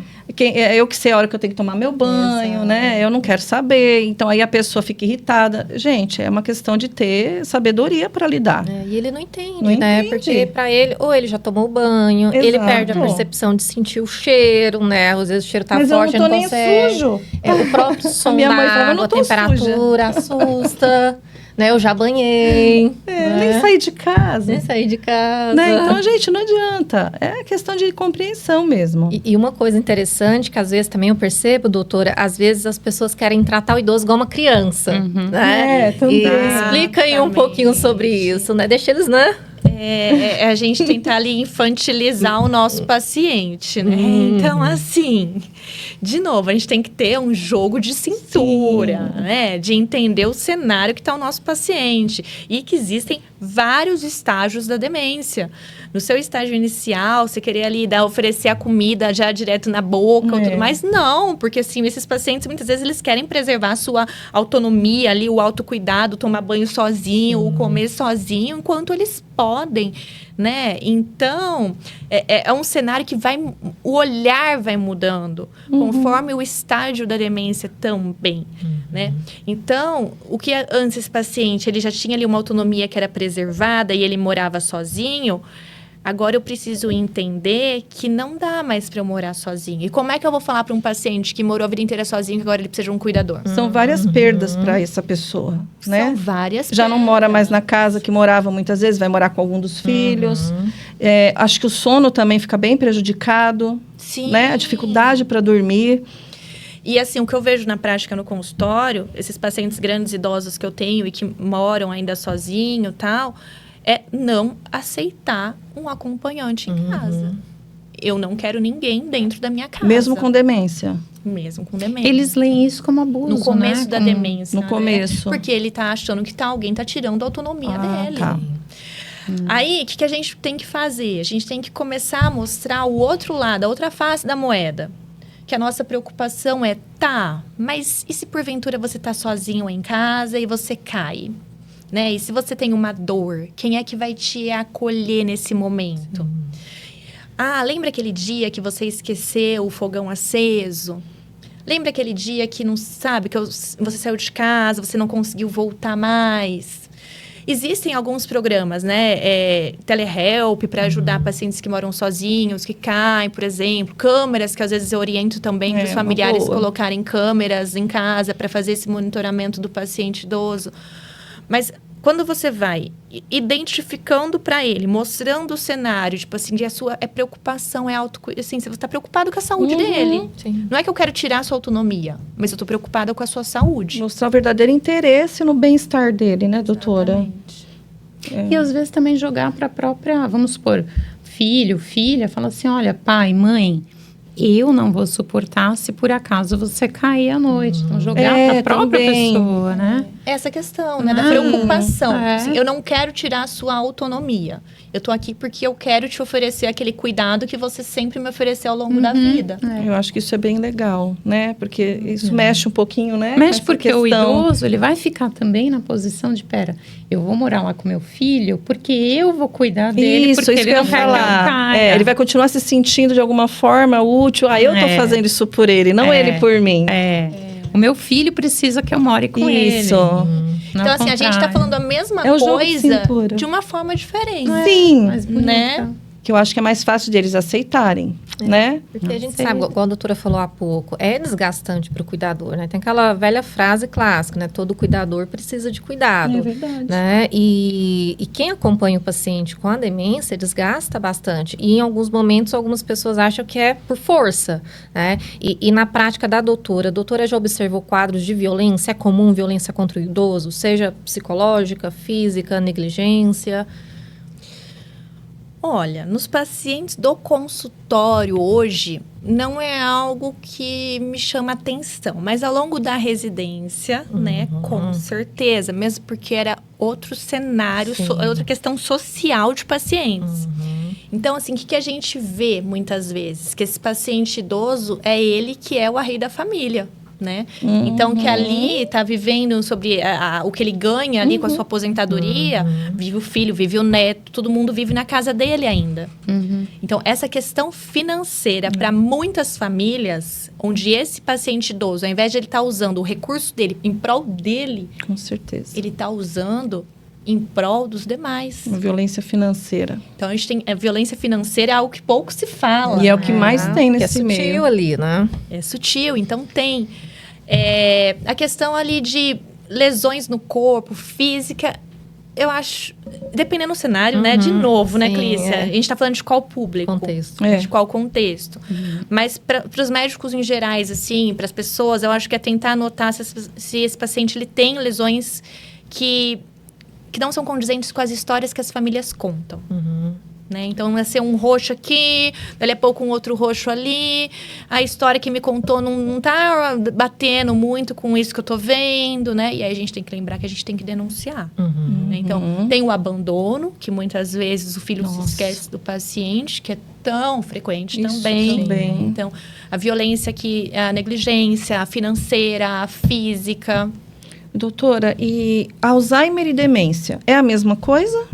Eu que sei a hora que eu tenho que tomar meu banho, né? Eu não quero saber. Então, aí a pessoa fica irritada. Gente, é uma questão de ter sabedoria para lidar. E ele não entende, né? Porque para ele, ou ele já tomou banho, ele perde a percepção de sentir o cheiro, né? Às vezes o cheiro tá Mas forte, eu não tô ele não consegue. nem sujo. O próprio som minha da mãe fala, eu água, não a tô temperatura assusta. Né? Eu já banhei. Nem saí de casa. Nem saí de casa. Né? Então, gente, não adianta. É questão de compreensão mesmo. E uma coisa interessante, que às vezes também eu percebo, doutora, às vezes as pessoas querem tratar o idoso igual uma criança. Né? Também. Explica aí um pouquinho sobre isso, né? Deixa eles, né? A gente tentar ali infantilizar o nosso paciente, né? Então, assim, de novo, a gente tem que ter um jogo de cintura, né? De entender o cenário que está o nosso paciente. E que existem vários estágios da demência. No seu estágio inicial, você querer ali oferecer a comida já direto na boca ou tudo mais. Não, porque assim, esses pacientes, muitas vezes, eles querem preservar a sua autonomia ali, o autocuidado, tomar banho sozinho, ou comer sozinho, enquanto eles podem, né? Então, é um cenário que o olhar vai mudando, conforme o estágio da demência também, né? Então, o que antes esse paciente, ele já tinha ali uma autonomia que era preservada e ele morava sozinho, agora eu preciso entender que não dá mais para eu morar sozinho. E como é que eu vou falar para um paciente que morou a vida inteira sozinho que agora ele precisa de um cuidador? São várias perdas para essa pessoa, né? São várias Já não perdas. mora mais na casa que morava muitas vezes, vai morar com algum dos filhos. Acho que o sono também fica bem prejudicado, né? A dificuldade para dormir. E assim, o que eu vejo na prática no consultório, esses pacientes grandes idosos que eu tenho e que moram ainda sozinho e tal, é não aceitar um acompanhante em casa. Eu não quero ninguém dentro da minha casa. Mesmo com demência. Mesmo com demência. Eles leem isso como abuso, no começo né? da demência. No começo. Porque ele tá achando que alguém tá tirando a autonomia dele. Tá. Aí, o que a gente tem que fazer? A gente tem que começar a mostrar o outro lado, a outra face da moeda. Que a nossa preocupação é, mas e se porventura você tá sozinho em casa e você cai? Né? E se você tem uma dor, quem é que vai te acolher nesse momento? Lembra aquele dia que você esqueceu o fogão aceso? Lembra aquele dia que não sabe, que você saiu de casa, você não conseguiu voltar mais? Existem alguns programas, né? Telehelp para ajudar pacientes que moram sozinhos, que caem, por exemplo. Câmeras, que às vezes eu oriento também para os familiares colocarem câmeras em casa para fazer esse monitoramento do paciente idoso. Mas quando você vai identificando para ele, mostrando o cenário, tipo assim, de a sua preocupação, assim, você está preocupado com a saúde dele. Sim. Não é que eu quero tirar a sua autonomia, mas eu estou preocupada com a sua saúde. Mostrar o verdadeiro interesse no bem-estar dele, né, doutora? Exatamente. E às vezes também jogar para a própria, vamos supor, filho, filha, fala assim, olha, pai, mãe, eu não vou suportar se por acaso você cair à noite. Então, jogar para a própria também. pessoa, né? Essa questão, né, da preocupação. É. Assim, eu não quero tirar a sua autonomia. Eu tô aqui porque eu quero te oferecer aquele cuidado que você sempre me ofereceu ao longo da vida. Eu acho que isso é bem legal, né? Porque isso mexe um pouquinho, né? Mexe com essa porque o questão. idoso, ele vai ficar também na posição de, pera, eu vou morar lá com meu filho porque eu vou cuidar dele, porque Isso ele que eu não ia quer que eu falar. caia. Ele vai continuar se sentindo de alguma forma útil. Eu tô fazendo isso por ele, não ele por mim. O meu filho precisa que eu more com ele. Isso. Não Então, ao assim, a gente tá contrário. falando a mesma É o jogo de coisa cintura. de uma forma diferente. Sim, Mais bonita. né? que eu acho que é mais fácil deles aceitarem, né? Porque a gente Sei. sabe, igual a doutora falou há pouco, é desgastante para o cuidador, né? Tem aquela velha frase clássica, né? Todo cuidador precisa de cuidado. É verdade. Né? E quem acompanha o paciente com a demência desgasta bastante. E em alguns momentos, algumas pessoas acham que é por força, né? E na prática da doutora, a doutora já observou quadros de violência? É comum violência contra o idoso? Seja psicológica, física, negligência? Olha, nos pacientes do consultório hoje, não é algo que me chama atenção, mas ao longo da residência, né, com certeza, mesmo porque era outro cenário, outra questão social de pacientes. Então, assim, o que a gente vê muitas vezes? Que esse paciente idoso é ele que é o rei da família. Né? Então, que ali está vivendo sobre o que ele ganha ali com a sua aposentadoria, vive o filho, vive o neto, todo mundo vive na casa dele ainda. Então, essa questão financeira, para muitas famílias, onde esse paciente idoso, ao invés de ele estar usando o recurso dele em prol dele, Com certeza. ele está usando em prol dos demais. Uma violência financeira. Então, a gente tem a violência financeira, é algo que pouco se fala. E é o que mais tem Que é nesse sutil meio. ali, né? É sutil, então tem a questão ali de lesões no corpo, física, eu acho, dependendo do cenário, né? De novo, né, sim, Clícia? é. A gente tá falando de qual público? Contexto. É. De qual contexto. Mas para os médicos em gerais, assim, para as pessoas, eu acho que é tentar notar se esse paciente ele tem lesões que não são condizentes com as histórias que as famílias contam. Né? Então, vai ser um roxo aqui, dali a pouco um outro roxo ali. A história que me contou não tá batendo muito com isso que eu tô vendo, né? E aí a gente tem que lembrar que a gente tem que denunciar. Né? Então, tem o abandono, que muitas vezes o filho se esquece do paciente, que é tão frequente Isso também. também. Então, a violência a negligência, a financeira, a física. Doutora, e Alzheimer e demência é a mesma coisa?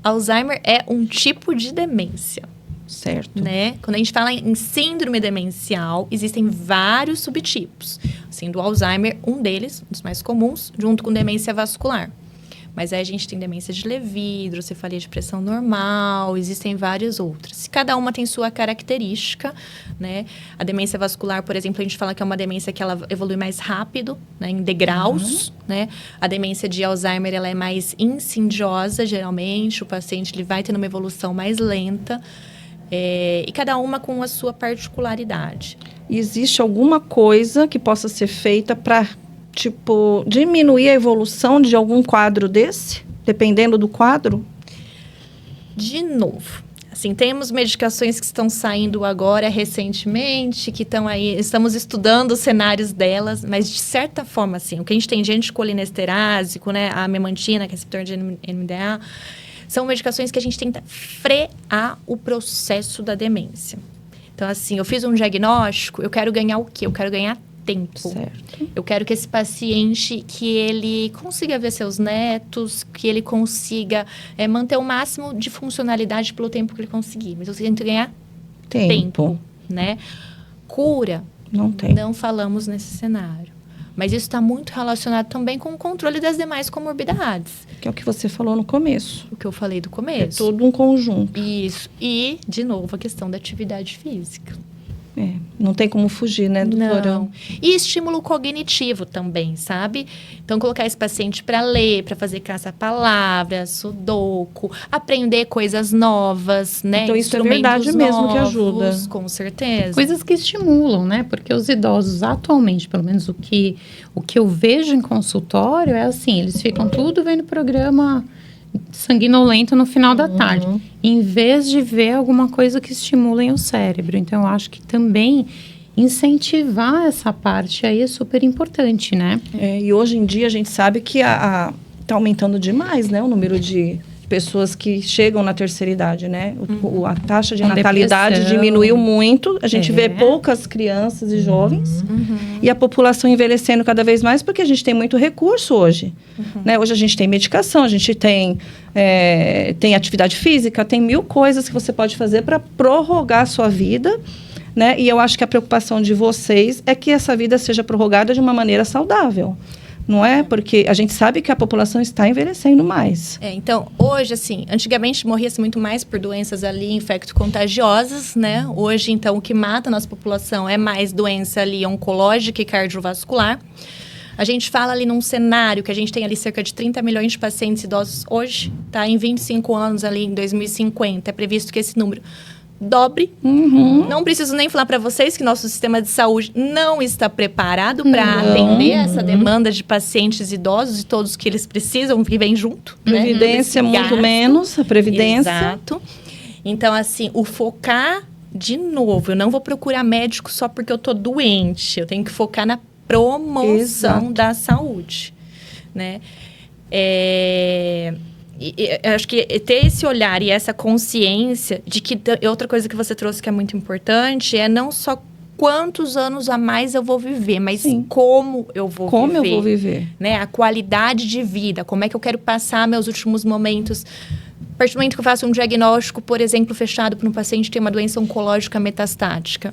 Alzheimer é um tipo de demência. Certo. Né? Quando a gente fala em síndrome demencial, existem vários subtipos. Sendo o Alzheimer um deles, um dos mais comuns, junto com demência vascular. Mas aí a gente tem demência de Lewy, hidrocefalia de pressão normal, existem várias outras. Cada uma tem sua característica, né? A demência vascular, por exemplo, a gente fala que é uma demência que ela evolui mais rápido, né? Em degraus, né? A demência de Alzheimer, ela é mais insidiosa, geralmente. O paciente ele vai tendo uma evolução mais lenta. E cada uma com a sua particularidade. E existe alguma coisa que possa ser feita para, tipo, diminuir a evolução de algum quadro desse? Dependendo do quadro? De novo, assim, temos medicações que estão saindo agora recentemente, que estão aí, estamos estudando os cenários delas, mas de certa forma, assim, o que a gente tem de anticolineesterásico, né, a memantina, que é receptor de NMDA, são medicações que a gente tenta frear o processo da demência. Então, assim, eu fiz um diagnóstico, eu quero ganhar o quê? Eu quero ganhar tempo. Certo. Eu quero que esse paciente, que ele consiga ver seus netos, que ele consiga manter o máximo de funcionalidade pelo tempo que ele conseguir. Mas eu tento ganhar tempo, né? Cura, Não tem. não falamos nesse cenário. Mas isso está muito relacionado também com o controle das demais comorbidades. Que é o que você falou no começo. O que eu falei do É começo. todo um conjunto. Isso. E, de novo, a questão da atividade física. Não tem como fugir, né, doutora? Não. E estímulo cognitivo também, sabe? Então, colocar esse paciente para ler, para fazer caça-palavras, sudoku, aprender coisas novas, né? Então, isso é verdade mesmo que ajuda. Com certeza. Coisas que estimulam, né? Porque os idosos atualmente, pelo menos o que eu vejo em consultório é assim, eles ficam tudo vendo programa sanguinolento no final da tarde, em vez de ver alguma coisa que estimule o cérebro. Então, eu acho que também incentivar essa parte aí é super importante, né? E hoje em dia a gente sabe que está aumentando demais, né, o número de pessoas que chegam na terceira idade, né? A taxa de natalidade depressão. Diminuiu muito. A gente vê poucas crianças e jovens. E a população envelhecendo cada vez mais, porque a gente tem muito recurso hoje. Né? Hoje a gente tem medicação, a gente tem atividade física, tem 1000 coisas que você pode fazer para prorrogar a sua vida. Né? E eu acho que a preocupação de vocês é que essa vida seja prorrogada de uma maneira saudável. Não é? Porque a gente sabe que a população está envelhecendo mais. Então, hoje, assim, antigamente morria-se muito mais por doenças ali infecto-contagiosas, né? Hoje, então, o que mata a nossa população é mais doença ali oncológica e cardiovascular. A gente fala ali num cenário que a gente tem ali cerca de 30 milhões de pacientes idosos hoje, tá? Em 25 anos ali, em 2050, é previsto que esse número dobre. Não preciso nem falar para vocês que nosso sistema de saúde não está preparado para atender essa demanda de pacientes idosos e todos que eles precisam, que vêm junto. Previdência, né? muito menos, a previdência. Exato. Então, assim, o focar, de novo, eu não vou procurar médico só porque eu tô doente. Eu tenho que focar na promoção da saúde, né? Eu acho que ter esse olhar e essa consciência de que... Outra coisa que você trouxe que é muito importante é não só quantos anos a mais eu vou viver, mas como eu vou viver. Como eu vou viver. Né? A qualidade de vida, como é que eu quero passar meus últimos momentos. A partir do momento que eu faço um diagnóstico, por exemplo, fechado para um paciente que tem uma doença oncológica metastática.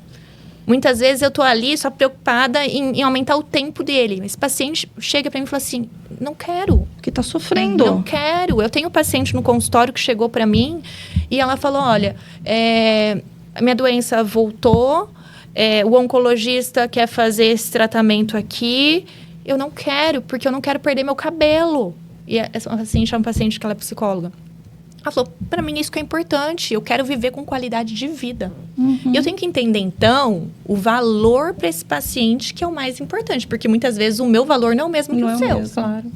Muitas vezes eu estou ali só preocupada em aumentar o tempo dele. Esse paciente chega para mim e fala assim, não quero. Que está sofrendo. Não quero. Eu tenho um paciente no consultório que chegou para mim e ela falou, olha, a minha doença voltou, o oncologista quer fazer esse tratamento aqui, eu não quero, porque eu não quero perder meu cabelo. E essa paciente é uma paciente que ela é psicóloga. Ela falou, para mim isso que é importante, eu quero viver com qualidade de vida. E eu tenho que entender, então, o valor para esse paciente que é o mais importante, porque muitas vezes o meu valor não é o mesmo que o seu. Claro.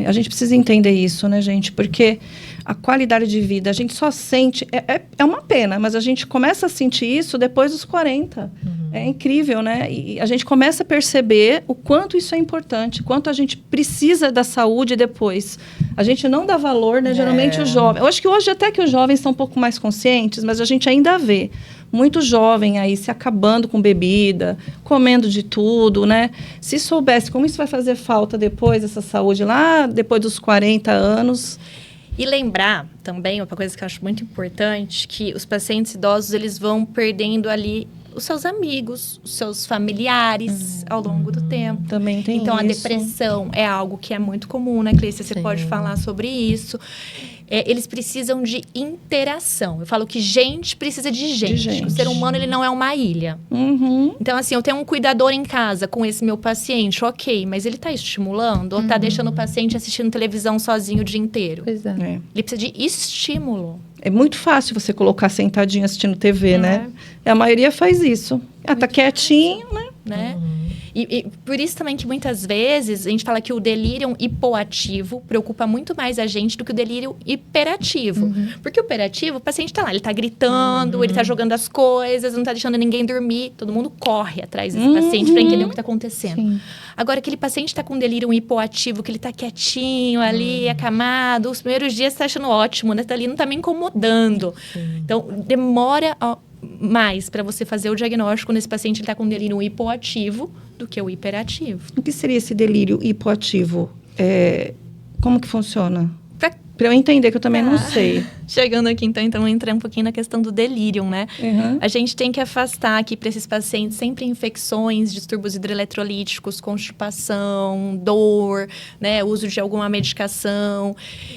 A gente precisa entender isso, né, gente? Porque a qualidade de vida, a gente só sente... É uma pena, mas a gente começa a sentir isso depois dos 40. É incrível, né? E a gente começa a perceber o quanto isso é importante, quanto a gente precisa da saúde depois. A gente não dá valor, né? Geralmente o jovem... Eu acho que hoje até que os jovens estão um pouco mais conscientes, mas a gente ainda vê muito jovem aí se acabando com bebida, comendo de tudo, né? Se soubesse como isso vai fazer falta depois, essa saúde lá, depois dos 40 anos... E lembrar também, uma coisa que eu acho muito importante, que os pacientes idosos, eles vão perdendo ali os seus amigos, os seus familiares ao longo do tempo. Também tem então, isso. A depressão é algo que é muito comum, né, Clícia? Você pode falar sobre isso. Eles precisam de interação. Eu falo que gente precisa de gente. O ser humano, ele não é uma ilha. Então, assim, eu tenho um cuidador em casa com esse meu paciente, ok, mas ele está estimulando ou está deixando o paciente assistindo televisão sozinho o dia inteiro? Pois é. Ele precisa de estímulo. É muito fácil você colocar sentadinho assistindo TV, né? A maioria faz isso. Tá quietinho, né? E por isso também que muitas vezes a gente fala que o delírio hipoativo preocupa muito mais a gente do que o delírio hiperativo. Porque o hiperativo, o paciente tá lá, ele tá gritando, ele tá jogando as coisas, não tá deixando ninguém dormir. Todo mundo corre atrás desse paciente para entender o que tá acontecendo. Sim. Agora, aquele paciente tá com delírio hipoativo, que ele tá quietinho ali, acamado, os primeiros dias tá achando ótimo, né? Tá ali, não tá me incomodando. Então, demora mais para você fazer o diagnóstico nesse paciente, ele tá com delírio hipoativo do que o hiperativo. O que seria esse delírio hipoativo? Como que funciona? Para eu entender, que eu também não sei. Chegando aqui, então entra um pouquinho na questão do delírio, né? Uhum. A gente tem que afastar aqui para esses pacientes sempre infecções, distúrbios hidroeletrolíticos, constipação, dor, né? Uso de alguma medicação.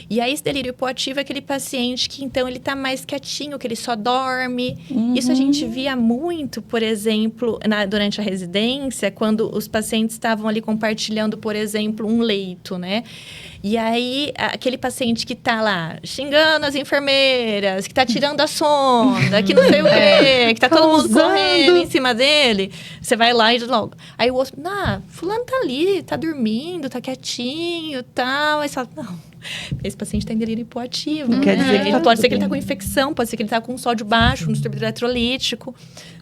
E aí, esse delírio hipoativo é aquele paciente que, então, ele tá mais quietinho, que ele só dorme. Isso a gente via muito, por exemplo, durante a residência, quando os pacientes estavam ali compartilhando, por exemplo, um leito, né? E aí, aquele paciente que tá lá xingando as enfermeiras, que tá tirando a sonda, que não sei o quê, que tá todo mundo correndo em cima dele. Você vai lá e logo... Aí o outro, fulano tá ali, tá dormindo, tá quietinho e tal. Aí você fala, não, esse paciente tá em delírio hipoativo. Quer dizer que pode ser que ele tá com infecção, pode ser que ele tá com sódio baixo, um distúrbio eletrolítico,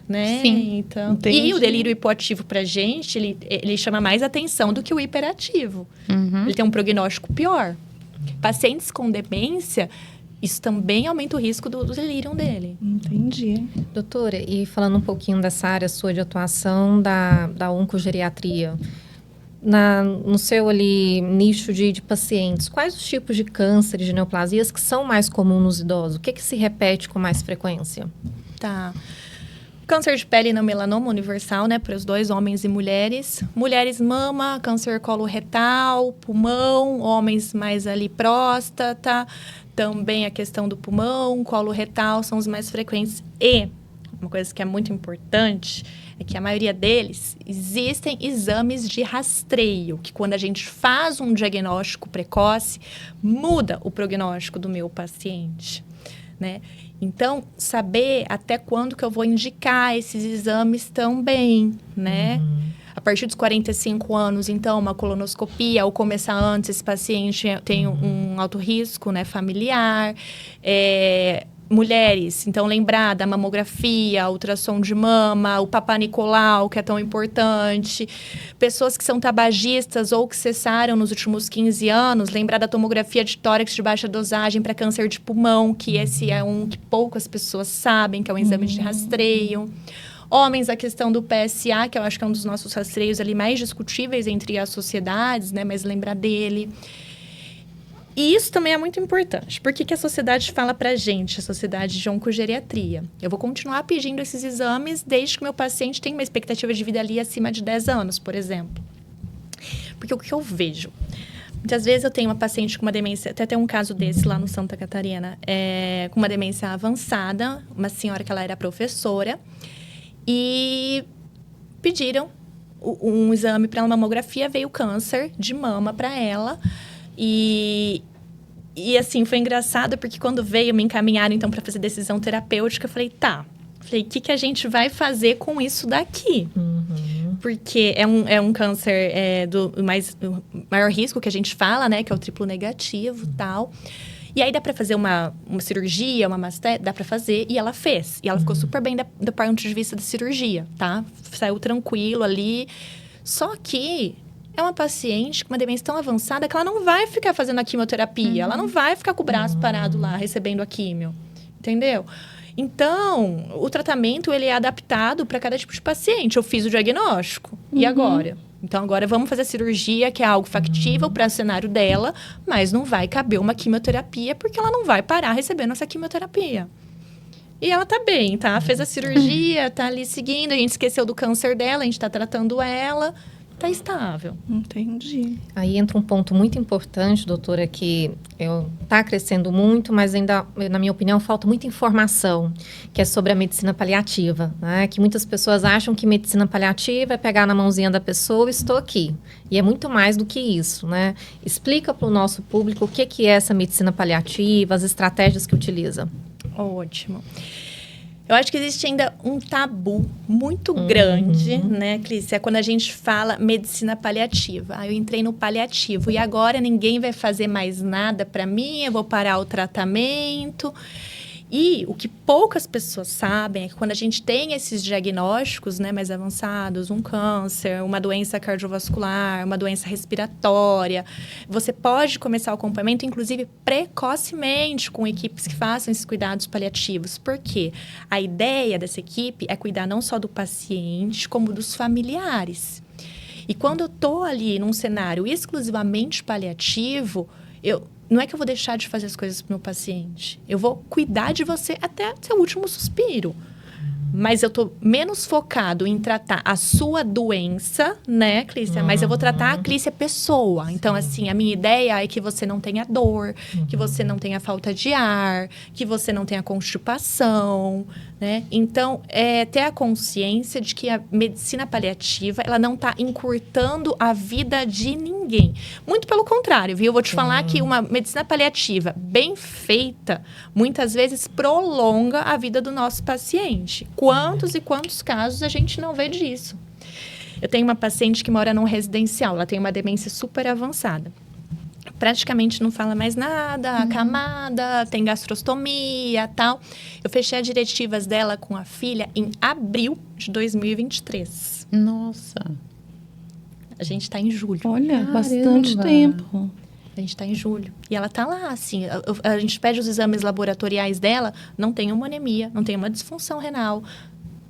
né? Sim. Então, Entendi. e o delírio hipoativo pra gente, ele chama mais atenção do que o hiperativo. Ele tem um prognóstico pior. Pacientes com demência, isso também aumenta o risco do delírio dele. Entendi. Doutora, e falando um pouquinho dessa área sua de atuação da oncogeriatria, no seu ali nicho de pacientes, quais os tipos de cânceres, de neoplasias que são mais comuns nos idosos? O que se repete com mais frequência? Tá. Câncer de pele não melanoma universal, né? Para os dois, homens e mulheres. Mulheres, mama, câncer coloretal, pulmão, homens mais ali próstata. Também a questão do pulmão, coloretal são os mais frequentes. E uma coisa que é muito importante é que a maioria deles existem exames de rastreio, que quando a gente faz um diagnóstico precoce, muda o prognóstico do meu paciente, né? Então, saber até quando que eu vou indicar esses exames também, né? A partir dos 45 anos, então, uma colonoscopia, ou começar antes, esse paciente tem um alto risco, né, familiar. Mulheres, então, lembrar da mamografia, ultrassom de mama, o Papa Nicolau, que é tão importante. Pessoas que são tabagistas ou que cessaram nos últimos 15 anos, lembrar da tomografia de tórax de baixa dosagem para câncer de pulmão, que esse é um que poucas pessoas sabem, que é um exame de rastreio. Homens, a questão do PSA, que eu acho que é um dos nossos rastreios ali mais discutíveis entre as sociedades, né? Mas lembrar dele. E isso também é muito importante. Por que a sociedade fala pra gente, a sociedade de oncogeriatria? Eu vou continuar pedindo esses exames desde que meu paciente tenha uma expectativa de vida ali acima de 10 anos, por exemplo. Porque o que eu vejo? Muitas vezes eu tenho uma paciente com uma demência, até tem um caso desse lá no Santa Catarina, com uma demência avançada, uma senhora que ela era professora, e pediram um exame para uma mamografia, veio câncer de mama para ela. E assim, foi engraçado porque quando veio, me encaminharam então para fazer decisão terapêutica, eu falei, tá. Falei, o que a gente vai fazer com isso daqui? Porque é um câncer do maior risco que a gente fala, né? Que é o triplo negativo e tal. E aí dá para fazer uma cirurgia, uma mastéria, dá para fazer. E ela fez. E ela ficou super bem do ponto de vista da cirurgia, tá? Saiu tranquilo ali. Só que é uma paciente com uma demência tão avançada que ela não vai ficar fazendo a quimioterapia. Ela não vai ficar com o braço parado lá, recebendo a quimio. Entendeu? Então, o tratamento, ele é adaptado para cada tipo de paciente. Eu fiz o diagnóstico. E agora? Então, agora vamos fazer a cirurgia, que é algo factível para o cenário dela, mas não vai caber uma quimioterapia, porque ela não vai parar recebendo essa quimioterapia. E ela tá bem, tá? Fez a cirurgia, tá ali seguindo, a gente esqueceu do câncer dela, a gente tá tratando ela, tá estável. Entendi. Aí entra um ponto muito importante, doutora, que está crescendo muito, mas ainda, na minha opinião, falta muita informação, que é sobre a medicina paliativa, né? Que muitas pessoas acham que medicina paliativa é pegar na mãozinha da pessoa e estou aqui. E é muito mais do que isso, né? Explica para o nosso público o que é essa medicina paliativa, as estratégias que utiliza. Ótimo. Eu acho que existe ainda um tabu muito grande, né, Clícia? Quando a gente fala medicina paliativa. Eu entrei no paliativo e agora ninguém vai fazer mais nada para mim, eu vou parar o tratamento. E o que poucas pessoas sabem é que quando a gente tem esses diagnósticos, né, mais avançados, um câncer, uma doença cardiovascular, uma doença respiratória, você pode começar o acompanhamento, inclusive, precocemente, com equipes que façam esses cuidados paliativos. Por quê? A ideia dessa equipe é cuidar não só do paciente, como dos familiares. E quando eu estou ali num cenário exclusivamente paliativo, não é que eu vou deixar de fazer as coisas pro meu paciente. Eu vou cuidar de você até seu último suspiro. Mas eu tô menos focado em tratar a sua doença, né, Clícia? Mas eu vou tratar a Clícia pessoa. Então, assim, a minha ideia é que você não tenha dor, que você não tenha falta de ar, que você não tenha constipação, né? Então, ter a consciência de que a medicina paliativa, ela não tá encurtando a vida de ninguém. Muito pelo contrário, viu? Eu vou te falar que uma medicina paliativa bem feita, muitas vezes prolonga a vida do nosso paciente. Quantos e quantos casos a gente não vê disso? Eu tenho uma paciente que mora num residencial, ela tem uma demência super avançada. Praticamente não fala mais nada, acamada, tem gastrostomia, tal. Eu fechei as diretivas dela com a filha em abril de 2023. Nossa. A gente está em julho. Olha, Caramba. bastante tempo. A gente está em julho. E ela está lá, assim. A gente pede os exames laboratoriais dela, não tem uma anemia, não tem uma disfunção renal.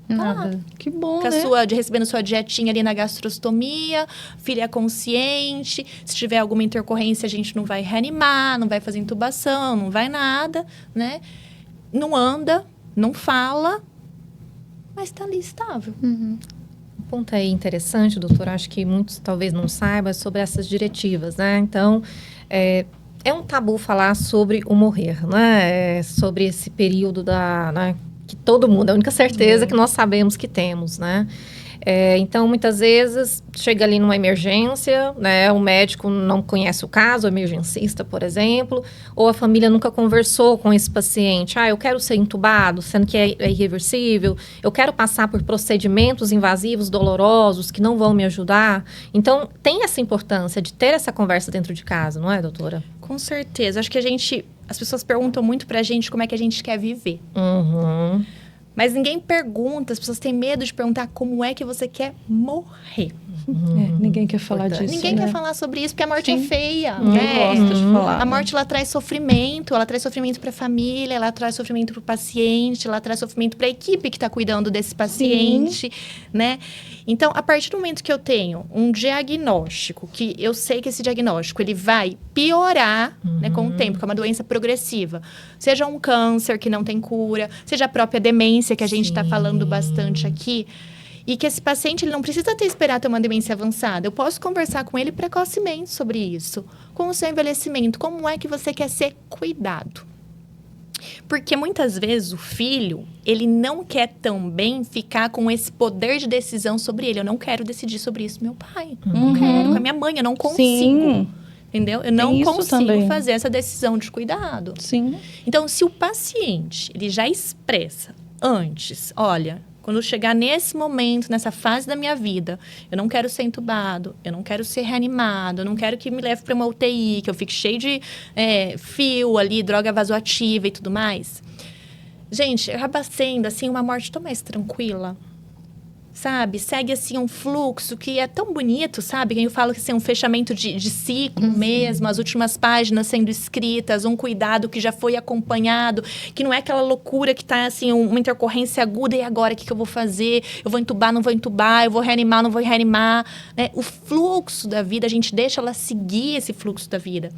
Nada. Que bom, Com a né? recebendo sua dietinha ali na gastrostomia, filha consciente. Se tiver alguma intercorrência, a gente não vai reanimar, não vai fazer intubação, não vai nada, né? Não anda, não fala, mas está ali estável. Um ponto aí interessante, doutora, acho que muitos talvez não saibam sobre essas diretivas, né? Então, é um tabu falar sobre o morrer, né? Sobre esse período né, que todo mundo, a única certeza que nós sabemos que temos, né? Então, muitas vezes, chega ali numa emergência, né? O médico não conhece o caso, o emergencista, por exemplo, ou a família nunca conversou com esse paciente. Eu quero ser intubado, sendo que é irreversível. Eu quero passar por procedimentos invasivos, dolorosos, que não vão me ajudar. Então, tem essa importância de ter essa conversa dentro de casa, não é, doutora? Com certeza. Acho que as pessoas perguntam muito pra gente como é que a gente quer viver. Uhum. Mas ninguém pergunta, as pessoas têm medo de perguntar como é que você quer morrer. Ninguém quer falar Importante. disso, Ninguém né? quer falar sobre isso, porque a morte é Sim. feia. Ninguém né? gosta de falar. A morte, ela traz sofrimento para a família, ela traz sofrimento para o paciente, ela traz sofrimento para a equipe que está cuidando desse paciente, né? Então, a partir do momento que eu tenho um diagnóstico, que eu sei que esse diagnóstico, ele vai piorar, né, com o tempo, que é uma doença progressiva. Seja um câncer que não tem cura, seja a própria demência, que a gente está falando bastante aqui. E que esse paciente, ele não precisa esperar ter uma demência avançada. Eu posso conversar com ele precocemente sobre isso. Com o seu envelhecimento, como é que você quer ser cuidado? Porque muitas vezes o filho, ele não quer também ficar com esse poder de decisão sobre ele. Eu não quero decidir sobre isso, meu pai. Não quero. Com a minha mãe, eu não consigo. Sim. Entendeu? Eu não isso consigo também. fazer essa decisão de cuidado. Sim. Então, se o paciente, ele já expressa antes, olha, quando eu chegar nesse momento, nessa fase da minha vida, eu não quero ser entubado, eu não quero ser reanimado, eu não quero que me leve para uma UTI, que eu fique cheio de fio ali, droga vasoativa e tudo mais. Gente, acaba sendo, assim, uma morte tão mais tranquila. Sabe? Segue, assim, um fluxo que é tão bonito, sabe? Eu falo que assim, um fechamento de ciclo mesmo, as últimas páginas sendo escritas, um cuidado que já foi acompanhado, que não é aquela loucura que tá, assim, uma intercorrência aguda, e agora, o que eu vou fazer? Eu vou entubar, não vou entubar? Eu vou reanimar, não vou reanimar? Né? O fluxo da vida, a gente deixa ela seguir esse fluxo da vida.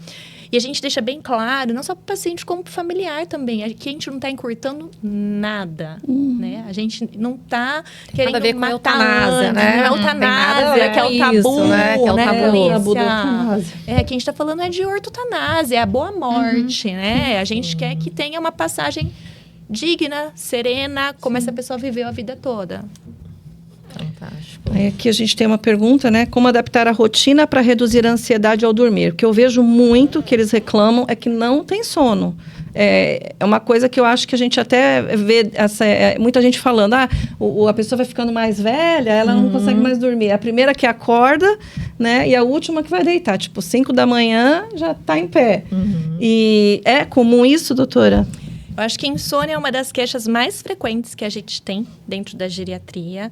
E a gente deixa bem claro, não só para o paciente, como para o familiar também, que a gente não está encurtando nada, né? A gente não está querendo Nada a ver com matar eutanásia, né? Não é Não tem nada a eutanásia, ver que é o com tabu, isso, né? Que é o né, tabu. Clícia? O tabu da eutanásia. Que a gente está falando é de ortotanásia, é a boa morte, né? A gente quer que tenha uma passagem digna, serena, como essa pessoa viveu a vida toda. Fantástico. Aí aqui a gente tem uma pergunta, né? Como adaptar a rotina para reduzir a ansiedade ao dormir? O que eu vejo muito que eles reclamam é que não tem sono. É uma coisa que eu acho que a gente até vê muita gente falando, a pessoa vai ficando mais velha, ela não consegue mais dormir. A primeira que acorda, né? E a última que vai deitar. Tipo, 5 da manhã já está em pé. E é comum isso, doutora? Eu acho que insônia é uma das queixas mais frequentes que a gente tem dentro da geriatria.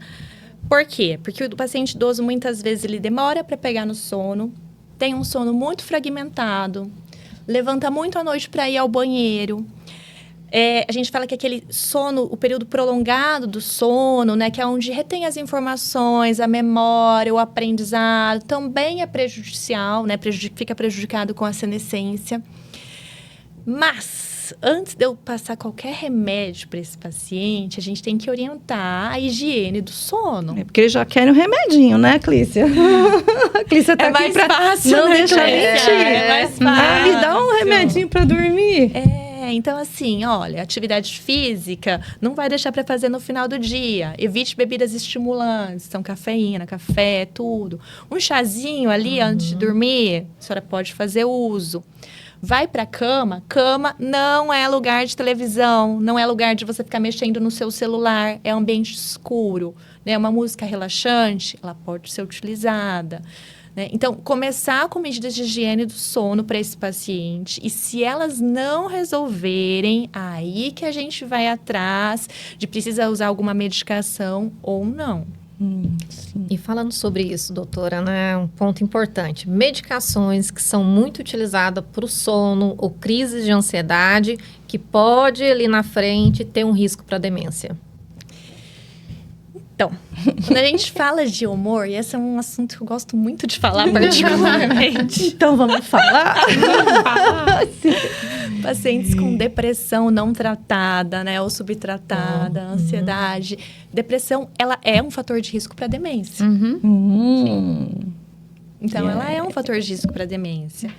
Por quê? Porque o paciente idoso, muitas vezes, ele demora para pegar no sono, tem um sono muito fragmentado, levanta muito à noite para ir ao banheiro. A gente fala que aquele sono, o período prolongado do sono, né, que é onde retém as informações, a memória, o aprendizado, também é prejudicial, né, fica prejudicado com a senescência. Mas, antes de eu passar qualquer remédio para esse paciente, a gente tem que orientar a higiene do sono. É porque eles já querem o remedinho, né, Clícia? A Clícia tá aqui pra fácil, não né, deixar Clícia? mentir. É mais Ah, fácil. me dá um remedinho pra dormir. Então assim, olha, atividade física não vai deixar para fazer no final do dia. Evite bebidas estimulantes, então cafeína, café, tudo. Um chazinho ali antes de dormir, a senhora pode fazer uso. Vai para cama, cama não é lugar de televisão, não é lugar de você ficar mexendo no seu celular, é ambiente escuro, né? Uma música relaxante, ela pode ser utilizada. Então, começar com medidas de higiene do sono para esse paciente. E se elas não resolverem, aí que a gente vai atrás de precisa usar alguma medicação ou não. E falando sobre isso, doutora, né, um ponto importante. Medicações que são muito utilizadas para o sono ou crises de ansiedade, que pode ali na frente ter um risco para demência. Então, quando a gente fala de humor, e esse é um assunto que eu gosto muito de falar particularmente. Então, vamos falar. Pacientes com depressão não tratada, né, ou subtratada, ansiedade. Depressão, ela é um fator de risco para demência. Então, ela é um fator de risco para demência.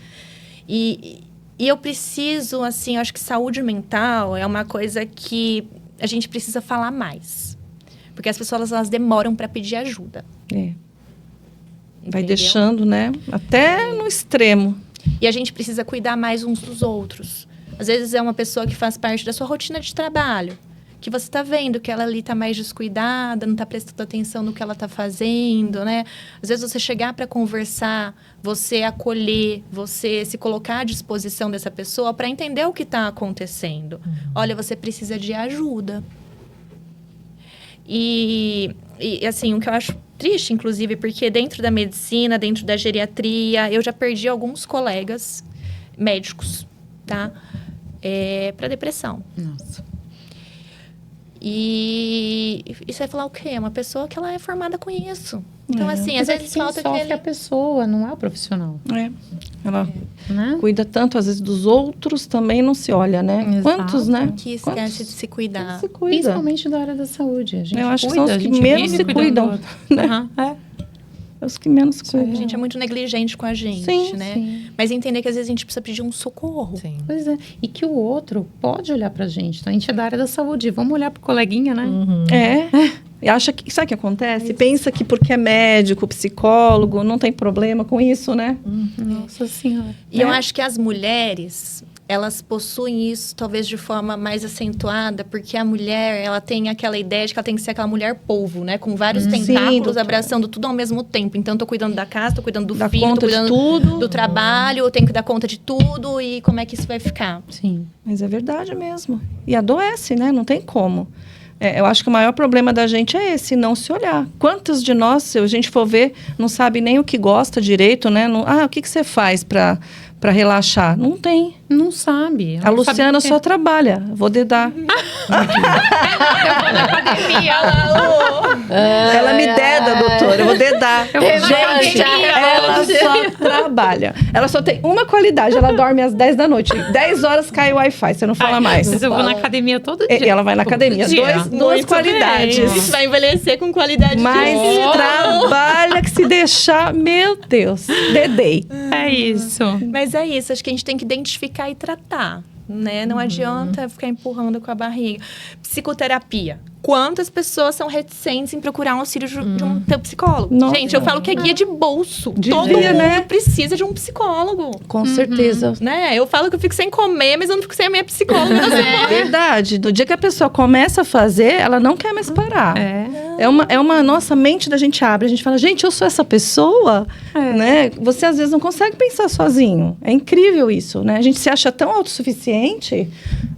E eu preciso, assim, eu acho que saúde mental é uma coisa que a gente precisa falar mais. Porque as pessoas, elas demoram para pedir ajuda. Vai Entendeu? deixando, né? Até no extremo. E a gente precisa cuidar mais uns dos outros. Às vezes é uma pessoa que faz parte da sua rotina de trabalho, que você está vendo que ela ali está mais descuidada, não está prestando atenção no que ela está fazendo, né? Às vezes você chegar para conversar, você acolher, você se colocar à disposição dessa pessoa para entender o que está acontecendo. Olha, você precisa de ajuda. E assim, o que eu acho triste, inclusive, porque dentro da medicina, dentro da geriatria, eu já perdi alguns colegas médicos, tá? Para depressão. Nossa. E você vai falar o quê? Uma pessoa que ela é formada com isso. Então, assim, às Mas é vezes que quem falta sofre aquele... a pessoa, não é o profissional, Ela né? cuida tanto, às vezes, dos outros, também não se olha, né? Exato. Quantos, né? que Quantos esquece de se cuidar. se cuida? Principalmente da área da saúde. A gente Eu acho que cuida, são os a que gente menos vive se cuidando cuidam, do outro. né? Aham. É os que menos A cuidam. gente é muito negligente com a gente, Sim, né? sim. Mas entender que às vezes a gente precisa pedir um socorro. Sim. Pois é. E que o outro pode olhar pra gente. Então, a gente é da área da saúde. Vamos olhar pro coleguinha, né? E acha que... Sabe o que acontece? Pensa que porque é médico, psicólogo, não tem problema com isso, né? Nossa Senhora. E eu acho que as mulheres, elas possuem isso talvez de forma mais acentuada, porque a mulher, ela tem aquela ideia de que ela tem que ser aquela mulher polvo, né? Com vários Sim, tentáculos doutora. abraçando tudo ao mesmo tempo. Então, tô cuidando da casa, tô cuidando do Dá filho, tô conta de cuidando tudo. do trabalho, eu tenho que dar conta de tudo e como é que isso vai ficar? Sim. Mas é verdade mesmo. E adoece, né? Não tem como. Eu acho que o maior problema da gente é esse, não se olhar. Quantas de nós, se a gente for ver, não sabe nem o que gosta direito, né? O que você faz para relaxar? Não tem. Não sabe. A Luciana só trabalha. Vou dedar. Ela me deda, doutora. Eu vou dedar. Gente, ela só trabalha. Ela só tem uma qualidade. Ela dorme às 10 da noite. 10 horas cai o Wi-Fi. Você não fala mais. Mas eu vou na academia todo E dia. ela vai na academia. Todo dia. Duas Muito qualidades. bem. Isso vai envelhecer com qualidade Mas de vida. trabalha que se deixar, meu Deus, dedei. É isso. Mas é isso, acho que a gente tem que identificar e tratar, né? Não adianta ficar empurrando com a barriga. Psicoterapia. Quantas pessoas são reticentes em procurar um auxílio de um psicólogo? Nossa. Gente, eu falo que é guia de bolso. Devia, Todo mundo né? precisa de um psicólogo. Com certeza. Né? Eu falo que eu fico sem comer, mas eu não fico sem a minha psicóloga. Verdade. Do dia que a pessoa começa a fazer, ela não quer mais parar. É uma nossa mente da gente abre. A gente fala, gente, eu sou essa pessoa, né? Você às vezes não consegue pensar sozinho. É incrível isso, né? A gente se acha tão autossuficiente,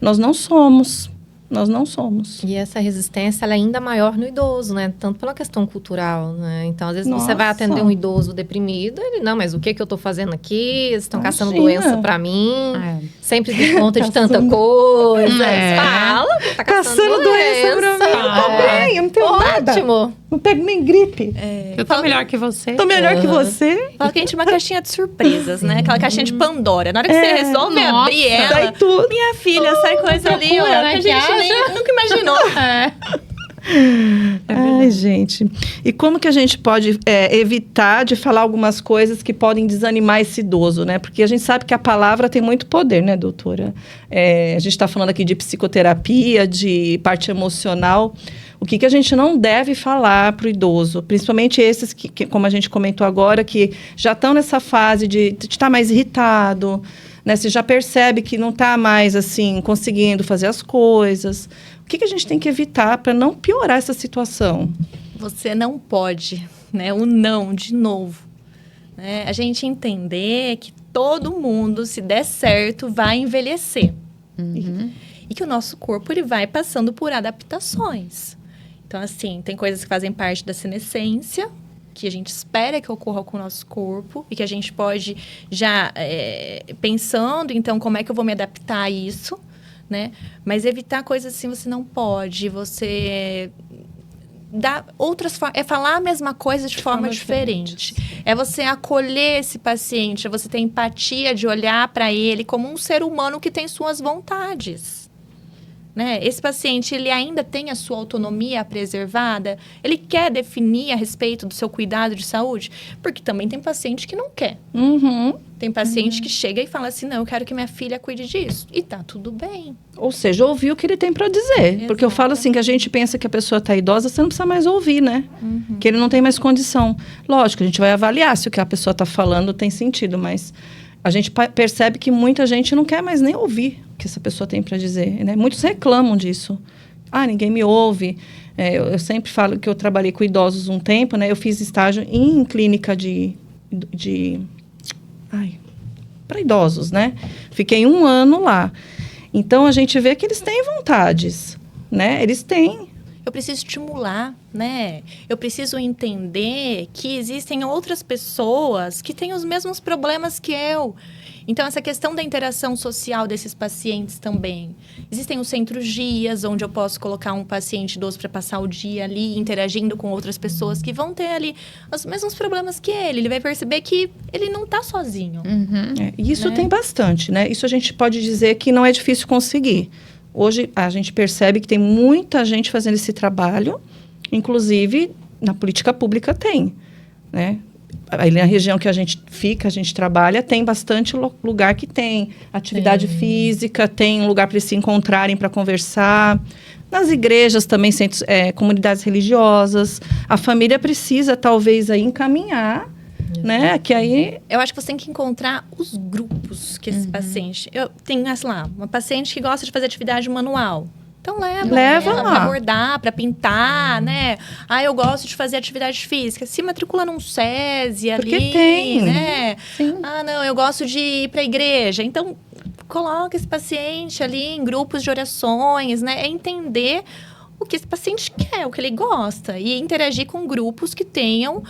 nós não somos. nós não somos. E essa resistência, ela é ainda maior no idoso, né? Tanto pela questão cultural, né? Então, às vezes, você vai atender um idoso deprimido, ele, não, mas o que eu tô fazendo aqui? Eles estão caçando doença pra mim. Sempre de conta de tanta coisa. Fala, tá caçando doença pra mim. Eu tô bem, eu não tenho nada. Ótimo. Não pego nem gripe. Eu tô melhor que você. Tô melhor que você. Fala que a gente tem uma caixinha de surpresas, né? Aquela caixinha de Pandora. Na hora que você resolve abrir ela, sai tudo. Minha filha, sai coisa ali, ó, né, que a gente nem, nunca imaginou. Ai, gente. E como que a gente pode evitar de falar algumas coisas que podem desanimar esse idoso, né? Porque a gente sabe que a palavra tem muito poder, né, doutora? A gente está falando aqui de psicoterapia, de parte emocional. O que a gente não deve falar para o idoso? Principalmente esses que, como a gente comentou agora, que já estão nessa fase de estar mais irritado, né? Você já percebe que não está mais, assim, conseguindo fazer as coisas. O que a gente tem que evitar para não piorar essa situação? Você não pode, né? O não, de novo. Né? A gente entender que todo mundo, se der certo, vai envelhecer. E que o nosso corpo, ele vai passando por adaptações. Então, assim, tem coisas que fazem parte da senescência, que a gente espera que ocorra com o nosso corpo e que a gente pode já, pensando, então, como é que eu vou me adaptar a isso, né? Mas evitar coisas assim, você não pode. Você dá outras formas. É falar a mesma coisa de forma diferente. É você acolher esse paciente, é você ter empatia de olhar para ele como um ser humano que tem suas vontades. Né? Esse paciente, ele ainda tem a sua autonomia preservada? Ele quer definir a respeito do seu cuidado de saúde? Porque também tem paciente que não quer. Tem paciente que chega e fala assim, não, eu quero que minha filha cuide disso. E tá tudo bem. Ou seja, ouvir o que ele tem para dizer. Exatamente. Porque eu falo assim, que a gente pensa que a pessoa está idosa, você não precisa mais ouvir, né? Que ele não tem mais condição. Lógico, a gente vai avaliar se o que a pessoa está falando tem sentido, mas a gente percebe que muita gente não quer mais nem ouvir o que essa pessoa tem para dizer, né? Muitos reclamam disso. Ninguém me ouve. Eu sempre falo que eu trabalhei com idosos um tempo, né? Eu fiz estágio em clínica para idosos, né? Fiquei 1 ano lá. Então, a gente vê que eles têm vontades, né? Eles têm. Eu preciso estimular, né? Eu preciso entender que existem outras pessoas que têm os mesmos problemas que eu. Então, essa questão da interação social desses pacientes também. Existem os centros dias, onde eu posso colocar um paciente idoso para passar o dia ali, interagindo com outras pessoas que vão ter ali os mesmos problemas que ele. Ele vai perceber que ele não está sozinho. Isso tem bastante, né? Isso a gente pode dizer que não é difícil conseguir. Hoje, a gente percebe que tem muita gente fazendo esse trabalho, inclusive na política pública tem, né? Aí na região que a gente fica, a gente trabalha, tem bastante lugar que tem atividade física, tem um lugar para eles se encontrarem para conversar. Nas igrejas também, centros, comunidades religiosas. A família precisa, talvez, aí encaminhar, né? Que aí... Eu acho que você tem que encontrar os grupos que esse paciente... Eu tenho, sei lá, uma paciente que gosta de fazer atividade manual. Então, leva ela para bordar, para pintar, né? Eu gosto de fazer atividade física. Se matricula num SESI ali, porque tem, né? Sim. Não, eu gosto de ir para a igreja. Então, coloca esse paciente ali em grupos de orações, né? É entender o que esse paciente quer, o que ele gosta. E interagir com grupos que tenham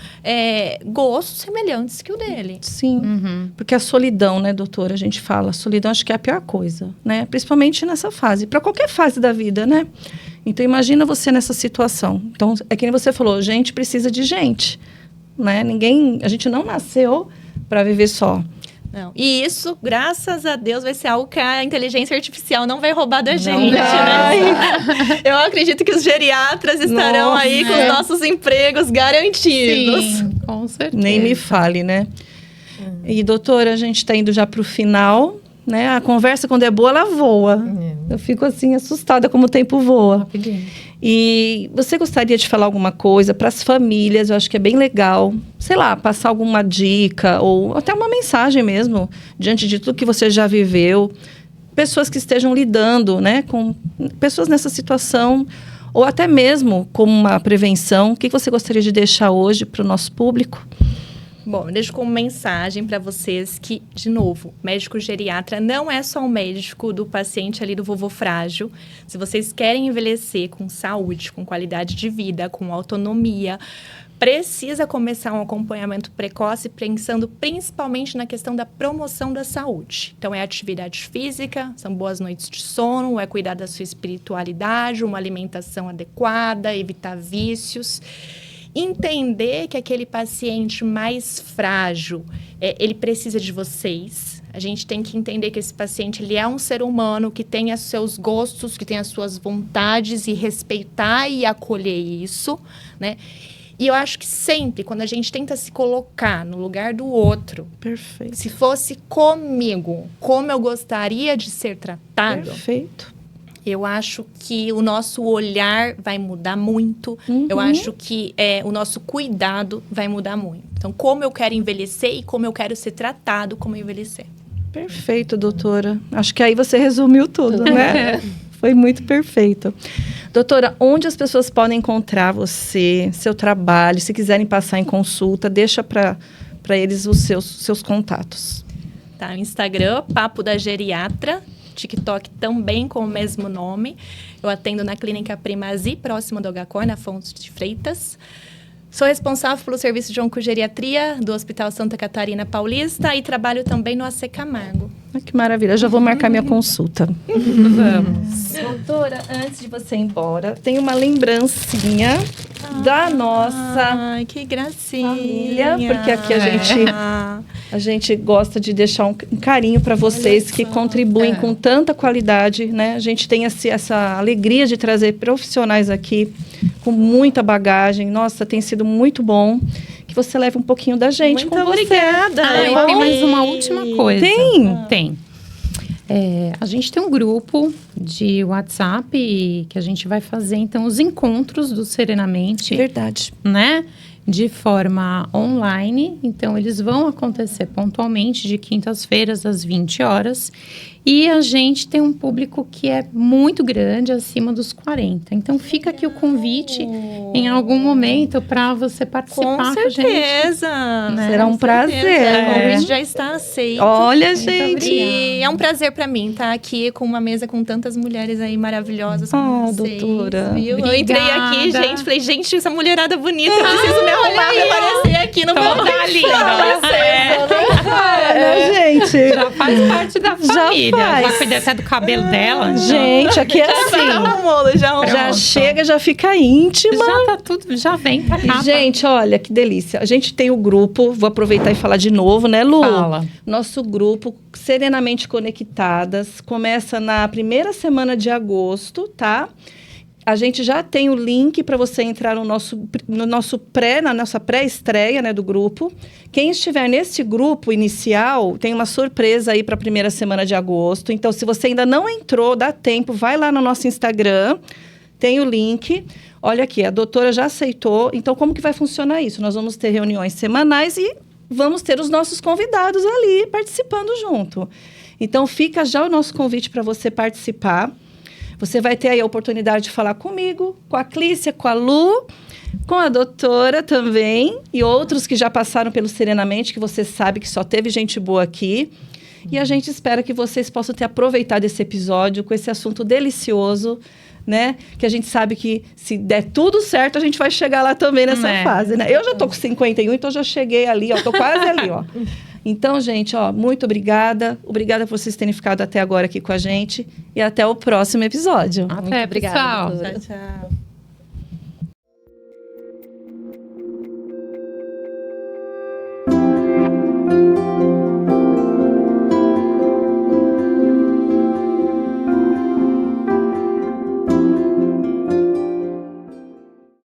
gostos semelhantes que o dele. Sim, porque a solidão, né, doutora? A gente fala, a solidão acho que é a pior coisa, né? Principalmente nessa fase, para qualquer fase da vida, né? Então, imagina você nessa situação. Então, é que nem você falou, gente precisa de gente, né? A gente não nasceu para viver só. Não. E isso, graças a Deus, vai ser algo que a inteligência artificial não vai roubar da gente, né? Eu acredito que os geriatras estarão aí com os nossos empregos garantidos. Sim, com certeza. Nem me fale, né? E, doutora, a gente está indo já para o final, né? A conversa, quando é boa, ela voa. Eu fico, assim, assustada como o tempo voa. Rapidinho. E você gostaria de falar alguma coisa para as famílias? Eu acho que é bem legal, sei lá, passar alguma dica ou até uma mensagem mesmo, diante de tudo que você já viveu. Pessoas que estejam lidando, né, com pessoas nessa situação, ou até mesmo como uma prevenção. O que você gostaria de deixar hoje para o nosso público? Bom, eu deixo como mensagem para vocês que, de novo, médico geriatra não é só o médico do paciente ali do vovô frágil. Se vocês querem envelhecer com saúde, com qualidade de vida, com autonomia, precisa começar um acompanhamento precoce, pensando principalmente na questão da promoção da saúde. Então, é atividade física, são boas noites de sono, é cuidar da sua espiritualidade, uma alimentação adequada, evitar vícios. Entender que aquele paciente mais frágil, ele precisa de vocês. A gente tem que entender que esse paciente, ele é um ser humano que tem os seus gostos, que tem as suas vontades, e respeitar e acolher isso, né? E eu acho que sempre, quando a gente tenta se colocar no lugar do outro... Perfeito. Se fosse comigo, como eu gostaria de ser tratado... Perfeito. Eu acho que o nosso olhar vai mudar muito. Eu acho que o nosso cuidado vai mudar muito. Então, como eu quero envelhecer e como eu quero ser tratado como envelhecer. Perfeito, doutora. Acho que aí você resumiu tudo, né? Foi muito perfeito. Doutora, onde as pessoas podem encontrar você, seu trabalho? Se quiserem passar em consulta, deixa para eles os seus contatos. Tá, Instagram, Papo da Geriatra. TikTok também com o mesmo nome. Eu atendo na Clínica Primazi, próxima do HCOR, na Fontes de Freitas. Sou responsável pelo serviço de oncogeriatria do Hospital Santa Catarina Paulista e trabalho também no AC Camargo. Que maravilha, eu já vou marcar minha consulta. Vamos. Doutora, antes de você ir embora, tem uma lembrancinha da nossa Ai, que gracinha. família, porque aqui a gente gosta de deixar um carinho para vocês que contribuem com tanta qualidade, né? A gente tem essa alegria de trazer profissionais aqui com muita bagagem. Nossa, tem sido muito bom que você leve um pouquinho da gente. Muito obrigada. E tem mais uma última coisa. Tem? A gente tem um grupo de WhatsApp que a gente vai fazer, então, os encontros do Serenamente. Verdade. Né? De forma online. Então, eles vão acontecer pontualmente de quintas-feiras às 20 horas. E a gente tem um público que é muito grande, acima dos 40. Então, fica aqui o convite em algum momento para você participar com a gente. certeza. Né? Será um prazer. O convite já está aceito. Olha, gente. E é um prazer para mim estar aqui com uma mesa com tantas mulheres aí maravilhosas como vocês. Doutora. Viu? Eu Obrigada. entrei aqui, gente, falei, gente, essa mulherada bonita, eu preciso me arrumar pra aparecer aqui no meu Toda linda. Gente. Já faz parte da família. Já cuidei até do cabelo dela. então. Gente, aqui é assim. Já Já chega, já fica íntima. Já tá tudo, já vem pra cá. E, gente, olha que delícia. A gente tem o grupo, vou aproveitar e falar de novo, né, Lu? Fala. Nosso grupo, Serenamente Conectadas, começa na primeira semana de agosto, tá? A gente já tem o link para você entrar na nossa pré-estreia, né, do grupo. Quem estiver nesse grupo inicial, tem uma surpresa aí para a primeira semana de agosto. Então, se você ainda não entrou, dá tempo, vai lá no nosso Instagram, tem o link. Olha aqui, a doutora já aceitou. Então, como que vai funcionar isso? Nós vamos ter reuniões semanais e vamos ter os nossos convidados ali participando junto. Então, fica já o nosso convite para você participar. Você vai ter aí a oportunidade de falar comigo, com a Clícia, com a Lu, com a doutora também, e outros que já passaram pelo Serenamente, que você sabe que só teve gente boa aqui. E a gente espera que vocês possam ter aproveitado esse episódio com esse assunto delicioso, né? Que a gente sabe que se der tudo certo, a gente vai chegar lá também nessa fase, né? Eu já tô com 51, então já cheguei ali, ó, tô quase ali, ó. Então, gente, ó, muito obrigada. Obrigada por vocês terem ficado até agora aqui com a gente. E até o próximo episódio. Até, Obrigada, pessoal. doutora. Tchau, tchau.